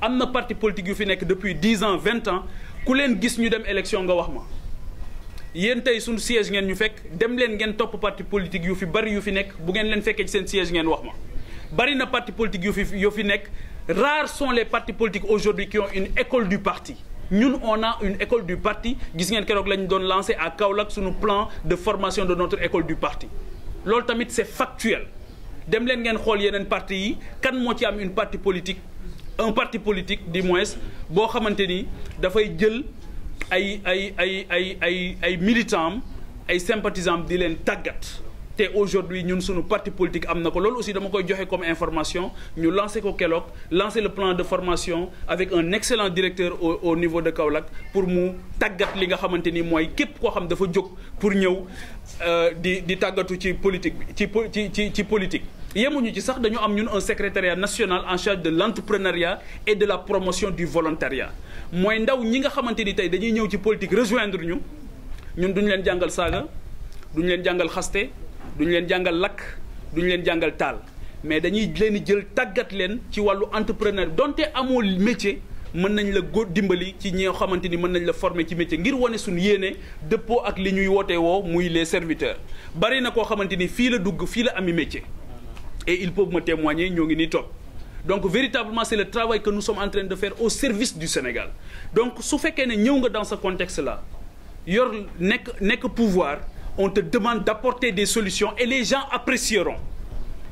am na parti politique yu fi nekk depuis 10 ans 20 ans ku leen gis ñu dem élection nga wax ma yéen tey suñu siège ngeen ñu fekk dem leen ngeen topp parti politique yu fi bari yu fi nekk bu ngeen leen fekkee ci seen siège ngeen wax ma bari na parti politique yu fi nekk rares sont les partis politiques aujourd'hui qui ont une école du parti ñun on a une école du parti gis ngeen keroog lañ doon lancé à Kaolack suñu plan de formation de notre école du parti loolu tamit c'est factuel dem leen ngeen xool yeneen parti yi kan moo ci am une parti politique un parti politique du moins boo xamante ni dafay jël ay militants ay sympathisants di leen tàggat te aujourd'hui ñun suñu parti politique am na ko loolu aussi dama koy joxe comme information ñu lancé ko keroog lancé le plan de formation avec un excellent directeur au niveau de Kaolack pour mu tàggat li nga xamante ni mooy képp koo xam dafa jóg pour ñëw di tàggatu ci politique bi ci politique. yemuñu ci sax dañu am ñun un secrétariat national en charge de l'entrepreneuriat et de la promotion du volontariat mooy ndaw ñi nga xamante ni tey dañuy ñëw ci politique rejoindre ñun duñu leen jàngal saaga duñu leen jàngal xaste duñu leen jàngal lakk duñu leen jàngal taal mais dañuy leen di jël tàggat leen ci wàllu entrepreneur donte amoo métier mën nañ la dimbali ci ñi nga xamante ni mën nañ la former ci métier ngir wane suñu yéene dëppoo ak li ñuy woote woo muy les serviteurs bari na koo xamante ni fii la dugg fii la ami métier et ils peuvent me témoigner ñoo ngi nii toog donc véritablement c'est le travail que nous sommes en train de faire au service du Sénégal donc su fekkee ne ñëw nga dans ce contexte là yor nekk pouvoir on te demande d'apporter des solutions et les gens apprécieront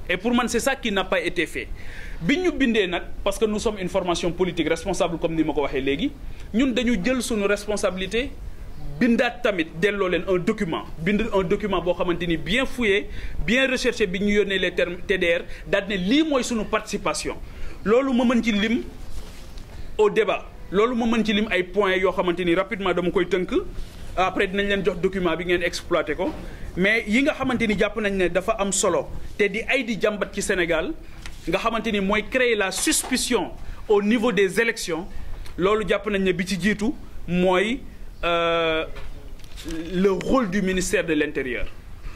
et pour man c'est ça qui n'a pas été fait bi ñu bindee nag parce que nous sommes une formation politique responsable comme ni ma ko waxee léegi ñun dañu jël suñu responsabilité bindaat tamit delloo leen un document boo xamante ni bien fouillé bien recherché bi ñu yónnee les termes TDR daal ne lii mooy suñu participation loolu ma mën ci lim au débat loolu ma mën ci lim ay points yoo xamante ni rapidement dama koy tënk après dinañ leen jox document bi ngeen exploité ko mais yi nga xamante ni jàpp nañ ne dafa am solo te di jàmbat ci Sénégal nga xamante ni mooy créer la suspicion au niveau des élections loolu jàpp nañ ne bi ci jiitu mooy le rôle du ministère de l'Intérieur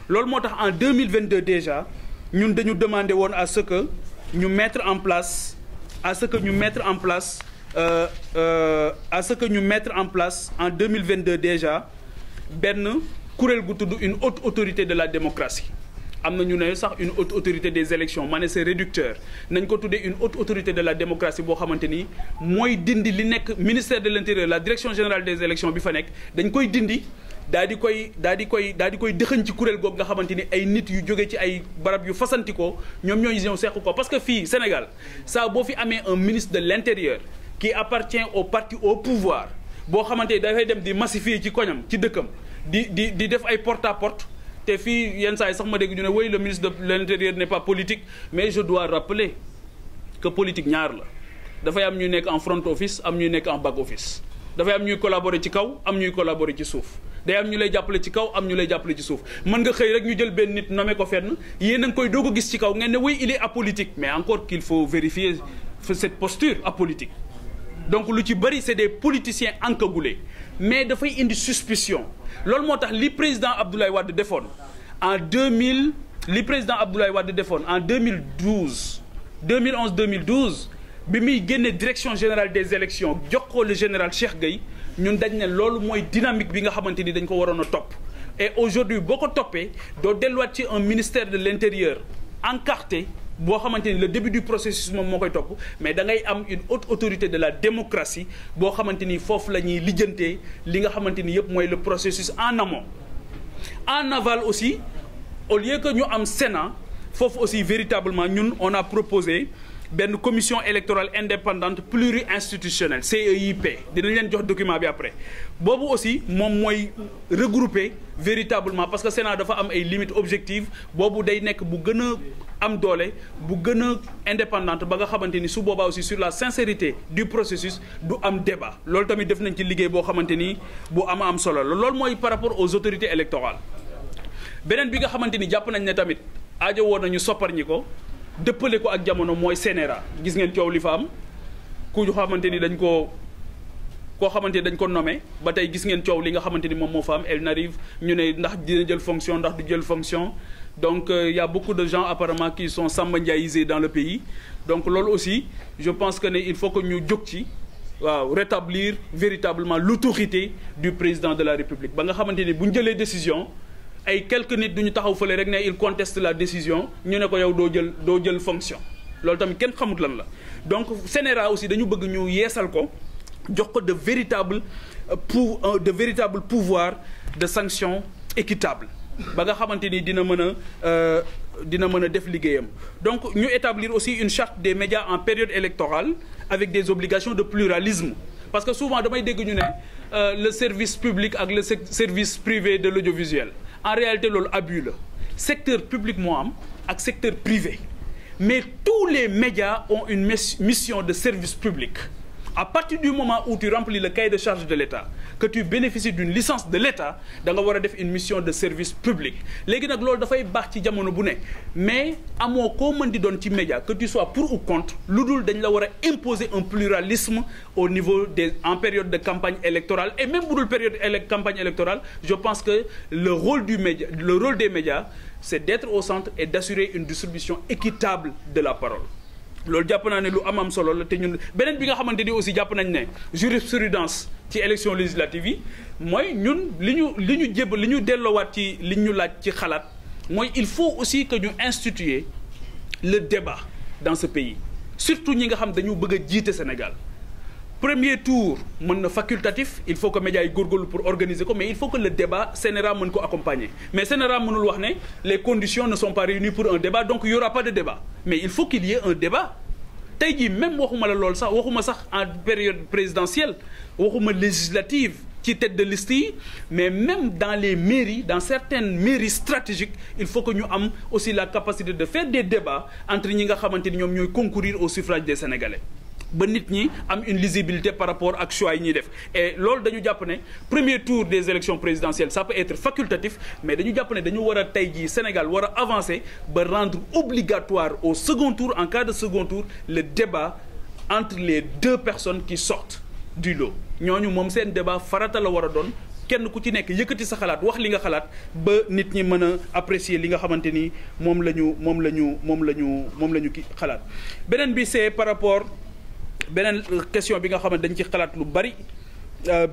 loolu moo tax en 2022 déjà ñun dañu demandé woon à ce que ñu mettre en place en 2022 déjà benn kuréel gu tudd une haute autorité de la démocratie am na ñu ne sax une haute autorité des élections ma ne c'est réducteur nañ ko tuddee une haute autorité de la démocratie boo xamante ni mooy dindi li nekk ministère de l'Intérieur la direction générale des élections bi fa nekk dañ koy dindi daal di koy dëxëñ ci kuréel googu nga xamante ni ay nit yu jóge ci ay barab yu fasantikoo ñoom ñooy ñëw seq ko parce que fii Sénégal saa boo fi amee un ministre de l'Intérieur qui appartient au parti au pouvoir boo xamante ni dafay dem di massifier ci koñam ci dëkkam di def ay porte à porte te fii yenn saa yi sax ma dégg ñu ne oui le ministre de l'Intérieur n'est pas politique mais je dois rappeler que politique ñaar la dafay am ñuy nekk en front office am ñuy nekk en back office dafay am ñuy collaborer ci kaw am ñuy collaborer ci suuf day am ñu lay jàppale ci kaw am ñu lay jàppale ci suuf mën nga xëy rek ñu jël benn nit nommé ko fenn yéen a ngi koy doog a gis ci kaw ngeen ne oui il est apolitique mais encore qu'il faut vérifier cette posture apolitique donc lu ci bëri c'est des politiciens encagoulés mais dafay indi suspicion loolu moo tax li président Abdoulaye Wade defoon en 2011 bi muy génne direction générale des élections jox ko le général Cheikh Gueye ñun dañ ne loolu mooy dynamique bi nga xamante ni dañ ko waroon a topp et aujourd'hui boo ko toppee doo delluwaat ci un ministère de l'Intérieur encarté boo xamante ni le début du processus moom moo koy topp mais da ngay am une haute autorité de la démocratie boo xamante ni foofu la ñuy lijjantee li nga xamante ni yëpp mooy le processus en amont. En aval aussi au lieu que ñu am Sénat foofu aussi véritablement ñun on a proposé benn commission électorale indépendante pluri-institutionnelle CEIP dinañ leen jox document bi après boobu aussi moom mooy regrouper véritablement parce que Sénat dafa am ay limites objectives boobu day nekk bu gën a am doole bu gën a indépendante ba nga xamante ni su boobaa aussi sur la sincérité du processus du am débat loolu tamit def nañ ci liggéey boo xamante ni bu am solo la loolu mooy par rapport aux autorités électorales beneen bi nga xamante ni jàpp nañ ne tamit aajo woon nañu soppar ñi ko dëppale ko ak jamono mooy CNRA gis ngeen coow li fa am ku xamante ni koo xamante ni dañ ko nommé ba tey gis ngeen coow li nga xamante ni moom moo fa am elle n'arrive ñu ne ndax dina jël fonction ndax du jël fonction donc y a beaucoup de gens apparemment qui sont Samba Ndiaïsés dans le pays donc loolu aussi je pense que ne il faut que ñu jóg ci waaw rétablir véritablement l'autorité du président de la République ba nga xamante ni bu ñu jëlee décision ay quelques nit duñu taxaw fële rek ne il conteste la décision ñu ne ko yow doo jël fonction loolu tamit kenn xamut lan la donc CNRA aussi dañu bëgg ñu yeesal ko jox ko de véritable pouvoir de sanction équitable ba nga xamante ni dina mën a def liggéeyam donc ñu établir aussi une charte des médias en période électorale avec des obligations de pluralisme parce que souvent damay dégg ñu ne le service public ak le service privé de l'audiovisuel en réalité loolu abus la secteur public moo am ak secteur privé mais tous les médias ont une mission de service public à partir du moment où tu remplis le cahier de charge de l'État que tu bénéficies d'une licence de l'État da nga war a def une mission de service public léegi nag loolu dafay baax ci jamono bu ne mais amoo koo mën di doon ci média que tu sois pour ou contre lu dul dañ la war a imposer un pluralisme au niveau en période de campagne électorale et même bu dul période campagne électorale je pense que le rôle des médias c'est d'être au centre et d'assurer une distribution équitable de la parole loolu jàpp naa ne lu am solo la te ñun beneen bi nga xamante ni aussi jàpp nañ ne jurisprudence ci élection législative yi mooy ñun li ñu delloowaat ci li ñu laaj ci xalaat mooy il faut aussi que ñu instituer le débat dans ce pays surtout ñi nga xam dañu bëgg a jiite Sénégal premier tour mën na facultatif il faut que médias yi góorgóorlu pour organiser ko mais il faut que le débat CNRA mën ko accompagner mais CNRA mënul wax ne les conditions ne sont pas réunies pour un débat donc il y aura pas de débat mais il faut qu'il y ait un débat tey jii même waxuma la lool sax waxuma sax en période présidentielle waxuma législative ci tête de liste yi mais même dans les mairies dans certaines mairies stratégiques il faut que ñu am aussi la capacité de faire des débats entre ñi nga xamante ni ñoom ñooy concourir au suffrage des Sénégalais ba nit ñi am une lisibilité par rapport ak choix yi ñuy def et loolu dañu jàpp ne premier tour des élections présidentielles ça peut être facultatif mais dañu jàpp ne dañu war a tey jii Sénégal war a avancer ba rendre obligatoire au second tour en cas de second tour le débat entre les deux personnes qui sortent du lot ñooñu moom seen débat farata la war a doon kenn ku ci nekk yëkkati sa xalaat wax li nga xalaat ba nit ñi mën a apprécier li nga xamante ni moom la ñu ki xalaat beneen bi c'est par rapport beneen question bi nga xamante dañ ci xalaat lu bari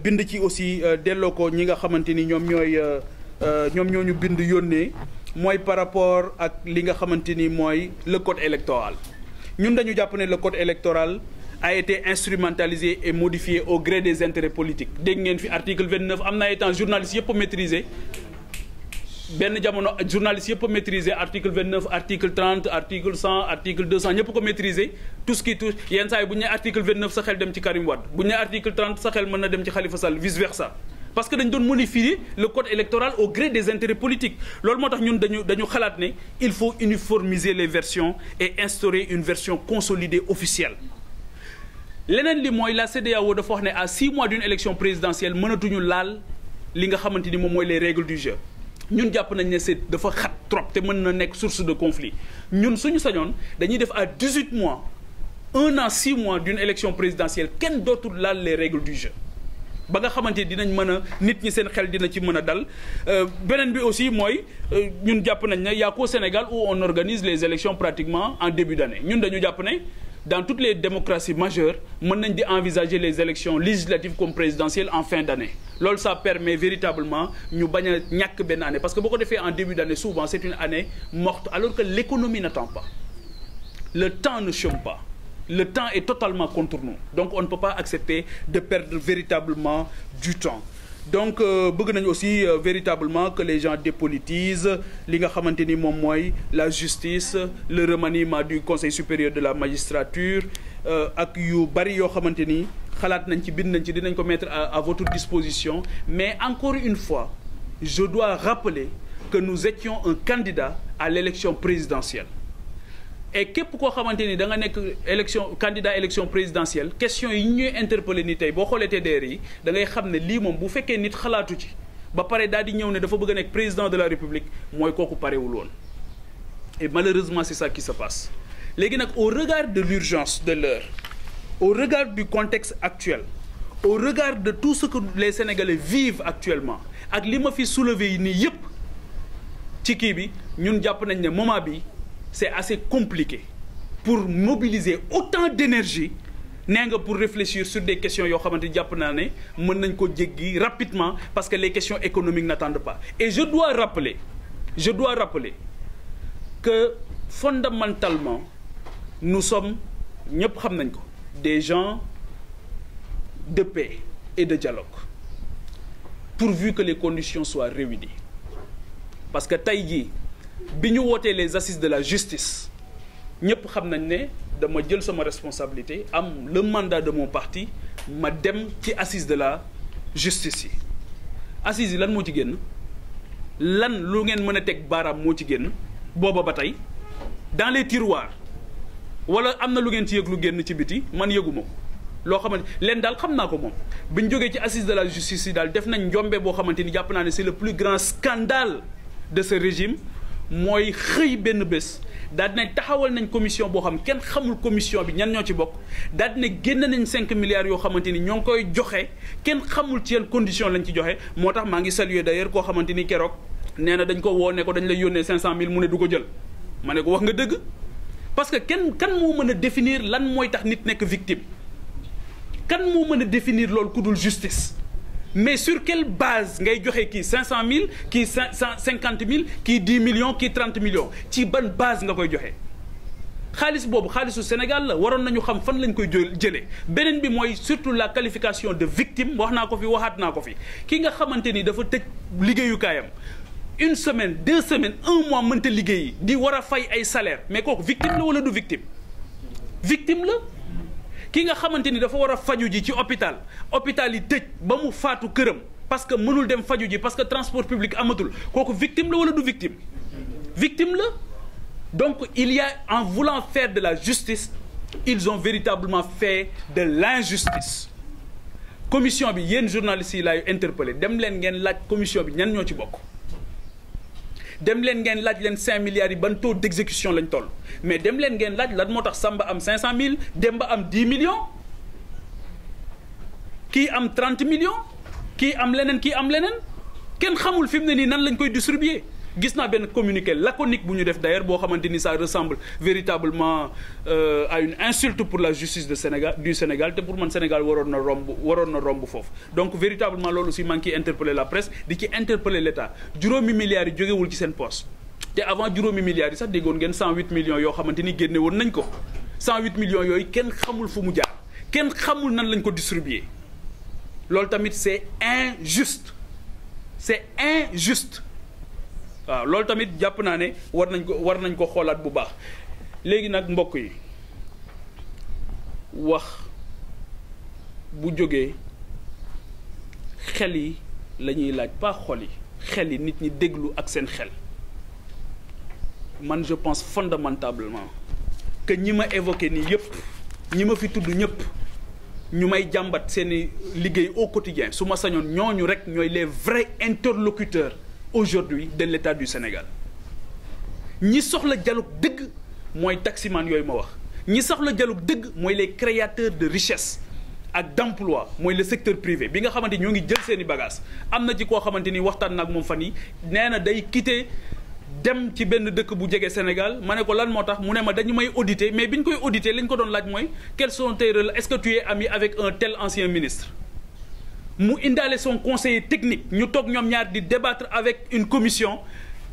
bind ci aussi delloo ko ñi nga xamante ni ñoom ñoo ñu bind yónnee mooy par rapport ak li nga xamante ni mooy le code électoral ñun dañu jàpp ne le code électoral a été instrumentalisé et modifié au gré des intérêts politiques dégg ngeen fi article 29 am na ay temps journalistes yëpp a maîtriser benn jamono journalistes yëpp a maîtriser article 29 article 30 article 100 article 200 ñëpp ko maîtriser tout ce qui touche yenn saa yi bu ñu nee article 29 sa xel dem ci Karim Wade bu ñu nee article 30 sa xel mën na dem ci Khalifa Sall vice versa parce que dañ doon modifier le code électoral au gré des intérêts politiques loolu moo tax ñun dañu xalaat ne il faut uniformiser les versions et instaurer une version consolidée officielle leneen li mooy la CEDEAO dafa wax ne à 6 mois d'une élection présidentielle mënatuñu laal li nga xamante ni moom mooy les règles du jeu ñun jàpp nañ ne c'est dafa xat trop te mën na nekk source de conflit ñun suñu sañoon dañuy def à 18 mois 1 an 6 mois d'une élection présidentielle kenn dootul laal les règles du jeu ba nga xamante ni dinañ mën a nit ñi seen xel dina ci mën a dal beneen bi aussi mooy ñun jàpp nañ ne y a qu'au Sénégal où on organise les élections pratiquement en début d'année ñun dañu jàpp ne dans toutes les démocraties majeures mën nañ di envisager les élections législatives comme présidentielles en fin d'année loolu ça permet véritablement ñu bañ a ñàkk benn année parce que boo ko defee en début d'année souvent c'est une année morte alors que l'économie n'attend pas le temps ne chôme pas. Le temps est totalement contre nous. Donc on ne peut pas accepter de perdre véritablement du temps. Donc bëgg nañu aussi véritablement que les gens dépolitisent li nga xamante ni moom mooy la justice, le remaniement du Conseil supérieur de la magistrature ak yu bari yoo xamante ni xalaat nañ ci bind nañ ci dinañ ko mettre à votre disposition. Mais encore une fois, je dois rappeler que nous étions un candidat à l'élection présidentielle. Et képp koo xamante ni da nga nekk candidat élection présidentielle question yi ñuy interpeller ni tey boo xoolee TDR yi da ngay xam ne lii moom bu fekkee nit xalaatu ci ba pare daal di ñëw ne dafa bëgg a nekk président de la République mooy kooku parewul woon. Et malheureusement c'est ça qui se passe. Léegi nag au regard de l'urgence de l'heure, au regard du contexte actuel, au regard de tout ce que les Sénégalais vivent actuellement ak li ma fi soulever yi nii yépp ci kii bi ñun jàpp nañ ne moment bi c'est assez compliqué pour mobiliser autant d'énergie nee nga pour réfléchir sur des questions yoo xamante ni jàpp naa ne mën nañ ko jéggi rapidement parce que les questions économiques n'attendent pas. Et je dois rappeler que fondamentalement nous sommes ñëpp xam nañ ko des gens de paix et de dialogue pourvu que les conditions soient réunies. Parce que tey jii bi ñu wootee les assises de la justice ñëpp xam nañ ne dama jël sama responsabilité am le mandat de mon parti ma dem ci assises de la justice yi. Assises yi lan moo ci génn lan lu ngeen mën a teg baaraam moo ci génn booba ba tey dans les tiroirs wala am na lu ngeen ci yëg lu génn ci biti man yëguma ko loo xamante leen daal xam naa ko moom bi ñu jógee ci assises de la justice yi daal def nañ njombe boo xamante ni jàpp naa ne c'est le plus grand scandale de ce régime. Mooy xëy benn bés daal dina taxawal nañ commission boo xam kenn xamul commission bi ñan ñoo ci bokk daal dina génn nañ 5 milliards yoo xamante ni ñoo ngi koy joxe kenn xamul ci yan condition lañ ci joxe. Moo tax maa ngi saluer d'ailleurs koo xamante ni keroog nee na dañ ko woo ne ko dañ lay yónnee 500000 mu ne du ko jël ma ne ko wax nga dëgg parce que kan moo mën a définir lan mooy tax nit nekk victime kan moo mën a définir loolu ku dul justice. Mais sur quelle base ngay joxe kii 500000 kii 50000 kii 10 millions kii 30 millions ci ban base nga koy joxe xaalis boobu xaalisu Sénégal la waroon nañu xam fan lañ koy jëlee. Beneen bi mooy surtout la qualification de victime wax naa ko fi waxaat naa ko fi ki nga xamante ni dafa tëj liggéeyukaayam 1 semaine 2 semaines 1 mois mënta liggéeyi di war a fay ay salaire mais kooku victime la wala du victime la. Ki nga xamante ni dafa war a faju ji ci hôpital yi tëj ba mu faatu këram parce que mënul dem faju ji parce que transport public amatul kooku victime la wala du victime la. Donc il y a en voulant faire de la justice ils ont véritablement fait de l'injustice. Commission bi yéen journalistes yi laay interpellé dem leen ngeen laaj commission bi ñan ñoo ci bokk dem leen ngeen laaj leen 5 milliards yi ban taux d'exécution lañ toll mais dem leen ngeen laaj lan moo tax Samba am 500000 Demba am 10 millions kii am 30 millions kii am leneen kenn xamul fi mu ne nii nan lañ koy distribuer. Gis naa benn communiqué laconique bu ñu def d'ailleurs boo xamante ni ça ressemble véritablement à une insulte pour la justice du Sénégal te pour man Sénégal waroon na romb foofu. Donc véritablement loolu aussi maa ngi ciy interpeller la presse di ci interpeller l'État juróomi milliards yi jógewul ci seen poche te avant juróomi milliards yi sax déggoon ngeen 108 millions yoo xamante ni génne woon nañ ko 108 millions yooyu kenn xamul fu mu jaar kenn xamul nan lañ ko distribuer loolu tamit c'est injuste. waaw loolu tamit jàpp naa ne war nañ ko xoolaat bu baax. Léegi nag mbokk yi wax bu jógee xel yi la ñuy laaj pas xol yi xel yi nit ñi déglu ak seen xel man je pense fondamentalement que ñi ma évoqué nii yëpp ñi ma fi tudd ñëpp ñu may jàmbat seeni liggéey au quotidien su ma sañoon ñooñu rek ñooy les vrais interlocuteurs aujourd'hui de l'État du Sénégal. Ñi soxla dialogue dëgg mooy taximan yooyu ma wax ñi soxla dialogue dëgg mooy les créateurs de richesse ak d'emploi mooy le secteur privé bi nga xamante ñoo ngi jël seeni bagages am na ci koo xamante ni waxtaan nag moom fan yi nee na day quitter dem ci benn dëkk bu jege Sénégal ma ne ko lan moo tax mu ne ma dañu may auditer mais bi ñu koy auditer li ñu ko doon laaj mooy quels sont tes relations, est-ce que tu es ami avec un tel ancien ministre. Mu indaale son conseiller technique ñu toog ñoom ñaar di débattre avec une commission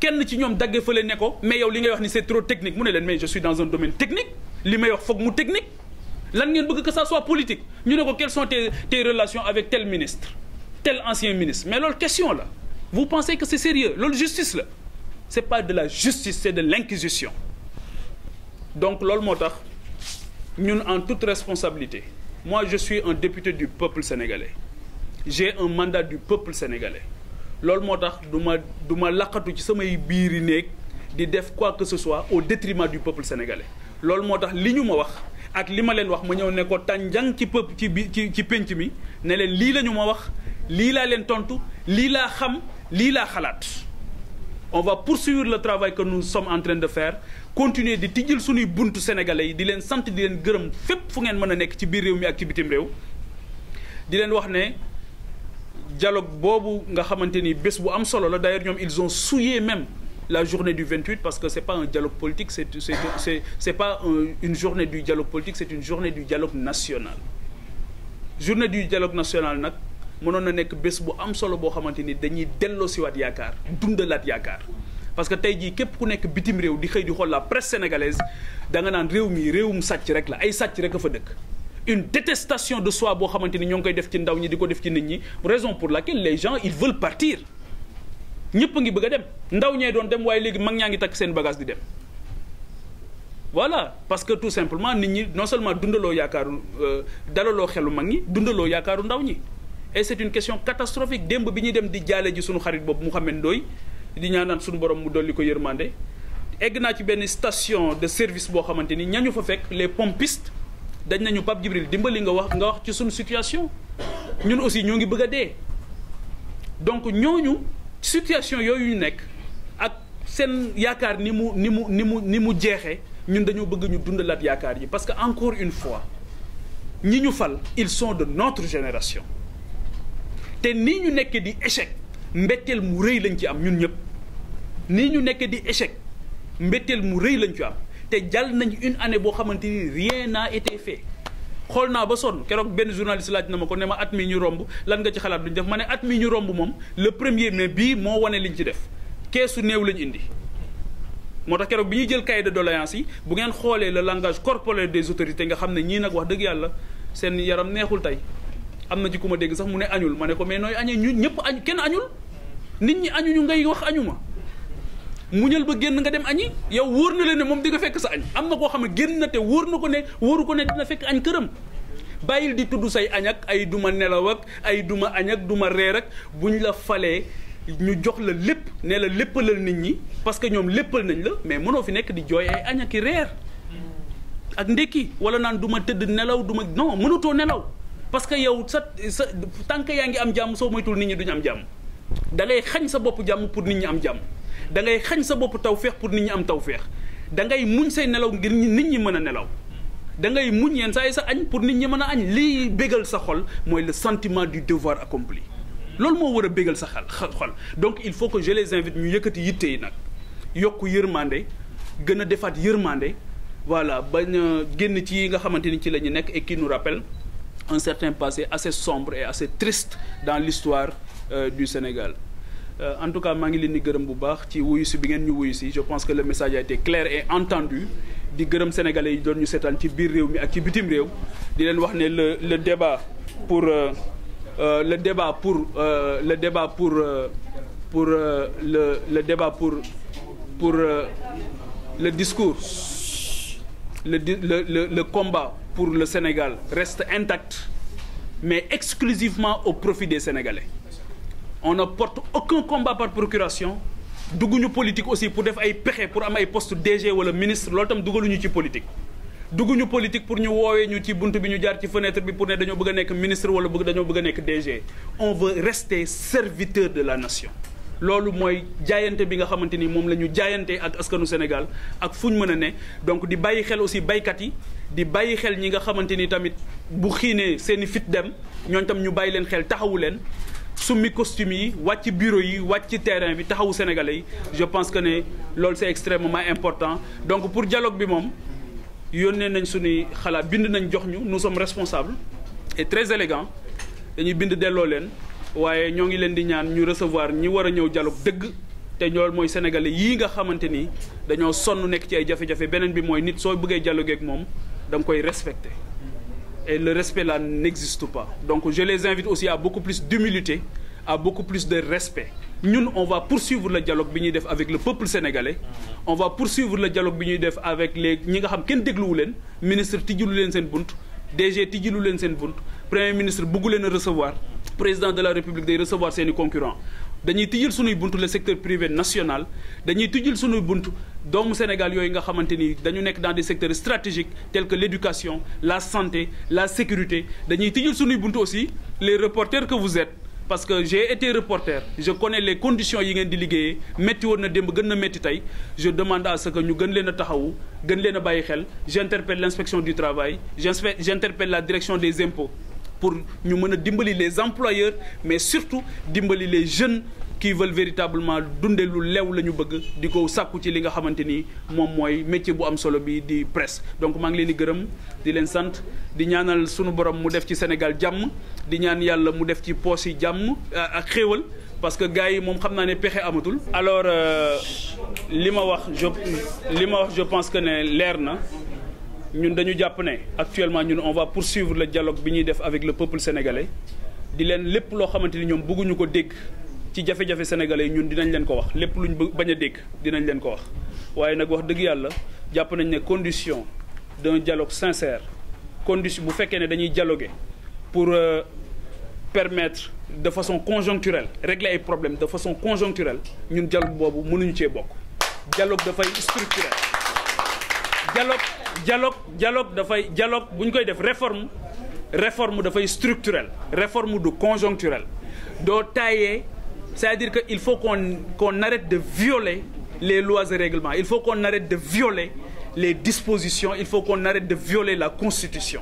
kenn ci ñoom dagge fële ne ko mais yow li ngay wax ni c'est trop technique mu ne leen mais je suis dans un domaine technique li may wax foog mu technique lan ngeen bëgg que ça soit politique ñu ne ko quelles sont tes relations avec tel ministre tel ancien ministre mais loolu question la vous pensez que c'est sérieux loolu justice la c'est pas de la justice c'est de l'inquisition donc loolu moo tax ñun en toute responsabilité moi je suis un député du peuple sénégalais j'ai un mandat du peuple sénégalais loolu moo tax du ma laqatu ci samay biiri néeg di def quoi que ce soit au détriment du peuple sénégalais loolu moo tax li ñu ma wax ak li ma leen wax ma ñëw ne ko tànjang ci peuple ci penc mi ne leen lii la ñu ma wax lii laa leen tontu lii laa xam lii laa xalaat on va poursuivre le travail que nous sommes en train de faire continuer di tijjil suñuy buntu sénégalais yi di leen sant di leen gërëm fépp fu ngeen mën a nekk ci biir réew mi ak ci bitim réew di leen wax ne dialogue boobu nga xamante ni bés bu am solo la d'ailleurs ñoom ils ont souillé même la journée du 28 parce que c'est pas un dialogue politique c'est pas une journée du dialogue politique c'est une journée du dialogue national journée du dialogue national nag mënoon na nekk bés bu am solo boo xamante ni dañuy delloosiwaat yaakaar dundalaat yaakaar parce que tey jii képp ku nekk bitim réew di xëy di xool la presse sénégalaise da nga naan réew mi réewum sàcc rek la ay sàcc rek a fa dëkk une détestation de soi boo xamante ni ñoo ngi koy def ci ndaw ñi di ko def ci nit ñi raison pour laquelle les gens ils veulent partir ñëpp a ngi bëgg a dem ndaw ñee doon dem waaye léegi mag ñaa ngi takk seen bagage di dem voilà parce que tout simplement nit ñi non seulement dundaloo yaakaaru dalaloo xelu mag ñi dundaloo yaakaaru ndaw ñi et c'est une question catastrophique démb bi ñuy dem di jaale ji suñu xarit boobu Mouhamed Ndoye di ñaanaan suñu borom mu dolli ko yërmande egg naa ci benn station de service boo xamante ni ñañu fa fekk les pompistes dañ nañu Pape Djibril dimbali nga wax ci suñu situation ñun aussi ñoo ngi bëgg a dee donc ñooñu situation yooyu ñu nekk ak seen yaakaar ni mu jeexee ñun dañoo bëgg ñu dundalaat yaakaar yi parce que encore une fois ñi ñu fal ils sont de notre génération te nii ñu nekkee di échec mbetteel mu rëy lañ ci am ñun ñëpp nii ñu nekkee di échec mbetteel mu rëy lañ ci am te jàll nañ une année boo xamante ni rien n'a été fait xool naa ba sonn keroog benn journaliste laaj na ma ko ne ma at mi ñu romb lan nga ci xalaat duñ def ma ne at mi ñu romb moom le 1er mai bii moo wane liñ ci def keesu néew lañ indi moo tax keroog bi ñuy jël cahier de doléances yi bu ngeen xoolee le langage corporel des autorités nga xam ne ñii nag wax dëgg yàlla seen yaram neexul tey am na ci ku ma dégg sax mu ne añul ma ne ko mais nooy añee ñu ñëpp añ kenn añul nit ñi añuñu ngay wax añu ma muñal ba génn nga dem añi yow wóor na leen ne moom di nga fekk sa añ am na koo xam ne génn na te wóor na ko ne wóoru ko ne dina fekk añ këram bàyyil di tudd say añ ak ay duma nelaw ak ay duma añ ak duma reer ak buñ la falee ñu jox la lépp ne la léppalal nit ñi parce que ñoom léppal nañ la mais mënoo fi nekk di jooy ay añ ak i reer ak ndekki wala naan duma tëdd nelaw duma non mënutoo nelaw parce que yow sa tànk yaa ngi am jàmm soo moytul nit ñi duñu am jàmm da ngay xañ sa bopp jàmm pour nit ñi am jàmm da ngay xañ sa bopp tawféex pour nit ñi am tawféex da ngay muñ say nelaw ngir nit ñi mën a nelaw da ngay muñ yenn saa yi sa añ pour nit ñi mën a añ lii bégal sa xol mooy le sentiment du devoir accompli loolu moo war a bégal sa xol donc il faut que je les invite ñu yëkkati yitte yi nag yokk yërmande gën a defaat yërmande voilà bañ a génn ci yi nga xamante ni ci la ñu nekk et qui nous rappelle un certain passé assez sombre et assez triste dans l'histoire du Sénégal en tout cas maa ngi leen di gërëm bu baax ci wuyu si bi ngeen ñu wuyu si je pense que le message a été clair et entendu di gërëm sénégalais yi doon ñu seetaan ci biir réew mi ak ci bitim réew di leen wax ne le débat pour le débat pour le discours le combat pour le Sénégal reste intact mais exclusivement au profit des Sénégalais. On ne porte aucun combat par procuration dugguñu politique aussi pour def ay pexe pour am ay poste DG wala ministre loolu tam dugaluñu ci politique dugguñu politique pour ñu woowee ñu ci bunt bi ñu jaar ci fenêtre bi pour ne dañoo bëgg a nekk ministre wala dañoo bëgg a nekk DG on veut rester serviteur de la nation loolu mooy jaayante bi nga xamante ni moom la ñu jaayante ak askanu Sénégal ak fu ñu mën a ne donc di bàyyi xel aussi baykat yi di bàyyi xel ñi nga xamante ni tamit bu xiinee seeni fit dem ñooñ tam ñu bàyyi leen xel taxawu leen summi costume yi wàcc bureau yi wàcc terrain bi taxawu sénégalais yi je pense que ne loolu c'est extrêmement important donc pour dialogue bi moom yónnee nañ suñuy xalaat bind nañ jox ñu nous sommes responsables et très élégants dañuy bind delloo leen waaye ñoo ngi leen di ñaan ñu recevoir ñi war a ñëw dialogue dëgg te loolu mooy sénégalais yii nga xamante ni dañoo sonn nekk ci ay jafe-jafe beneen bi mooy nit soo bëggee dialoguer ak moom da nga koy respecter et le respect là n'existe pas donc je les invite aussi à beaucoup plus d'humilité à beaucoup plus de respect ñun on va poursuivre le dialogue bi ñuy def avec le peuple sénégalais on va poursuivre le dialogue bi ñuy def avec les ñi nga xam kenn dégluwu leen ministre tijjilu leen seen bunt DG tijjilu leen seen bunt premier ministre bëggu leen a recevoir président de la république day recevoir seeni concurrents dañuy tijjil sunuy bunt le secteur privé national dañuy tijjil sunuy bunt doomu Sénégal yooyu nga xamante ni dañu nekk dans des secteurs stratégiques tels que l'éducation la santé la sécurité dañuy tijjil sunuy bunt aussi les reporters que vous êtes parce que j'ai été reporter je connais les conditions yi ngeen di liggéeyee métti woon na démb gën na métti tey je demande à ce que ñu gën leen a taxawu gën leen a bàyyi xel j'interpelle l'inspection du travail j'interpelle la direction des impôts pour ñu mën a dimbali les employeurs mais surtout dimbali les jeunes qui veulent véritablement dunde lu leew la ñu bëgg di ko sàkku ci li nga xamante ni moom mooy métier bu am solo bi di presse donc maa ngi leen di gërëm di leen sant di ñaanal sunu borom mu def ci Sénégal jàmm di ñaan yàlla mu def ci poos yi jàmm ak xéewal parce que gars yi moom xam naa ne pexe amatul. alors li ma wax je pense que ne leer na ñun dañu jàpp ne actuellement ñun on va poursuivre le dialogue bi ñuy def avec le peuple sénégalais di leen lépp loo xamante ni ñoom bëgguñu ko dégg ci jafe-jafe sénégalais yi ñun dinañ leen ko wax lépp luñ bañ a dégg dinañ leen ko wax waaye nag wax dëgg yàlla jàpp nañ ne condition d'un dialogue sincère condition bu fekkee ne dañuy dialoguer pour permettre de façon conjoncturelle régler ay problèmes de façon conjoncturelle ñun dialogue boobu mënuñu cee bokk dialogue dafay structurel dialogue bu ñu koy def réforme dafay structurel réforme du conjoncturel doo taayee c'est-à-dire que il faut qu'on arrête de violer les lois et règlements il faut qu'on arrête de violer les dispositions il faut qu'on arrête de violer la constitution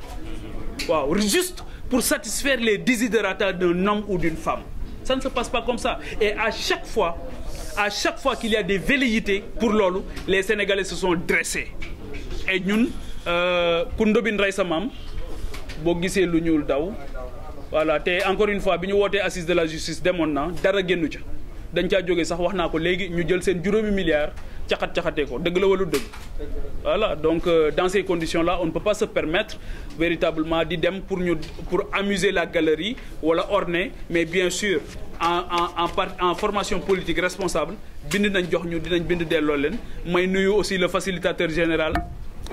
waaw juste pour satisfaire les desiderata d'un homme ou d'une femme ça ne se passe pas comme ça et à chaque fois qu'il y a des velléités pour loolu les Sénégalais se sont dressés et ñun ku ndobin rey sa maam boo gisee lu ñuul daw voilà te encore une fois bi ñu wootee assise de la justice demoon na dara génnu ca dañ caa jógee sax wax naa ko léegi ñu jël seen juróomi milliards caxatee ko dëgg la wala dëgg voilà donc dans ces conditions là on ne peut pas se permettre véritablement di dem pour amuser la galerie wala orner mais bien sûr en formation politique responsable bind nañ jox ñu dinañ bind delloo leen may nuyu aussi le facilitateur général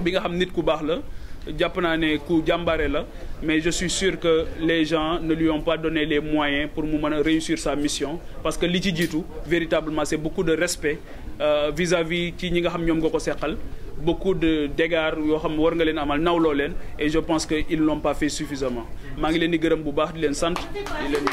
bi nga xam nit ku baax la jàpp naa ne ku jàmbaare la mais je suis sûr que les gens ne lui ont pas donné les moyens pour mu mën a réussir sa mission parce que li ci jiitu véritablement c'est beaucoup de respect vis-à-vis ci ñi nga xam ñoom nga ko seqal beaucoup d'égards yoo xam war nga leen amal nawloo leen et je pense que ils l'ont pas fait suffisamment maa ngi leen di gërëm bu baax di leen sant di leen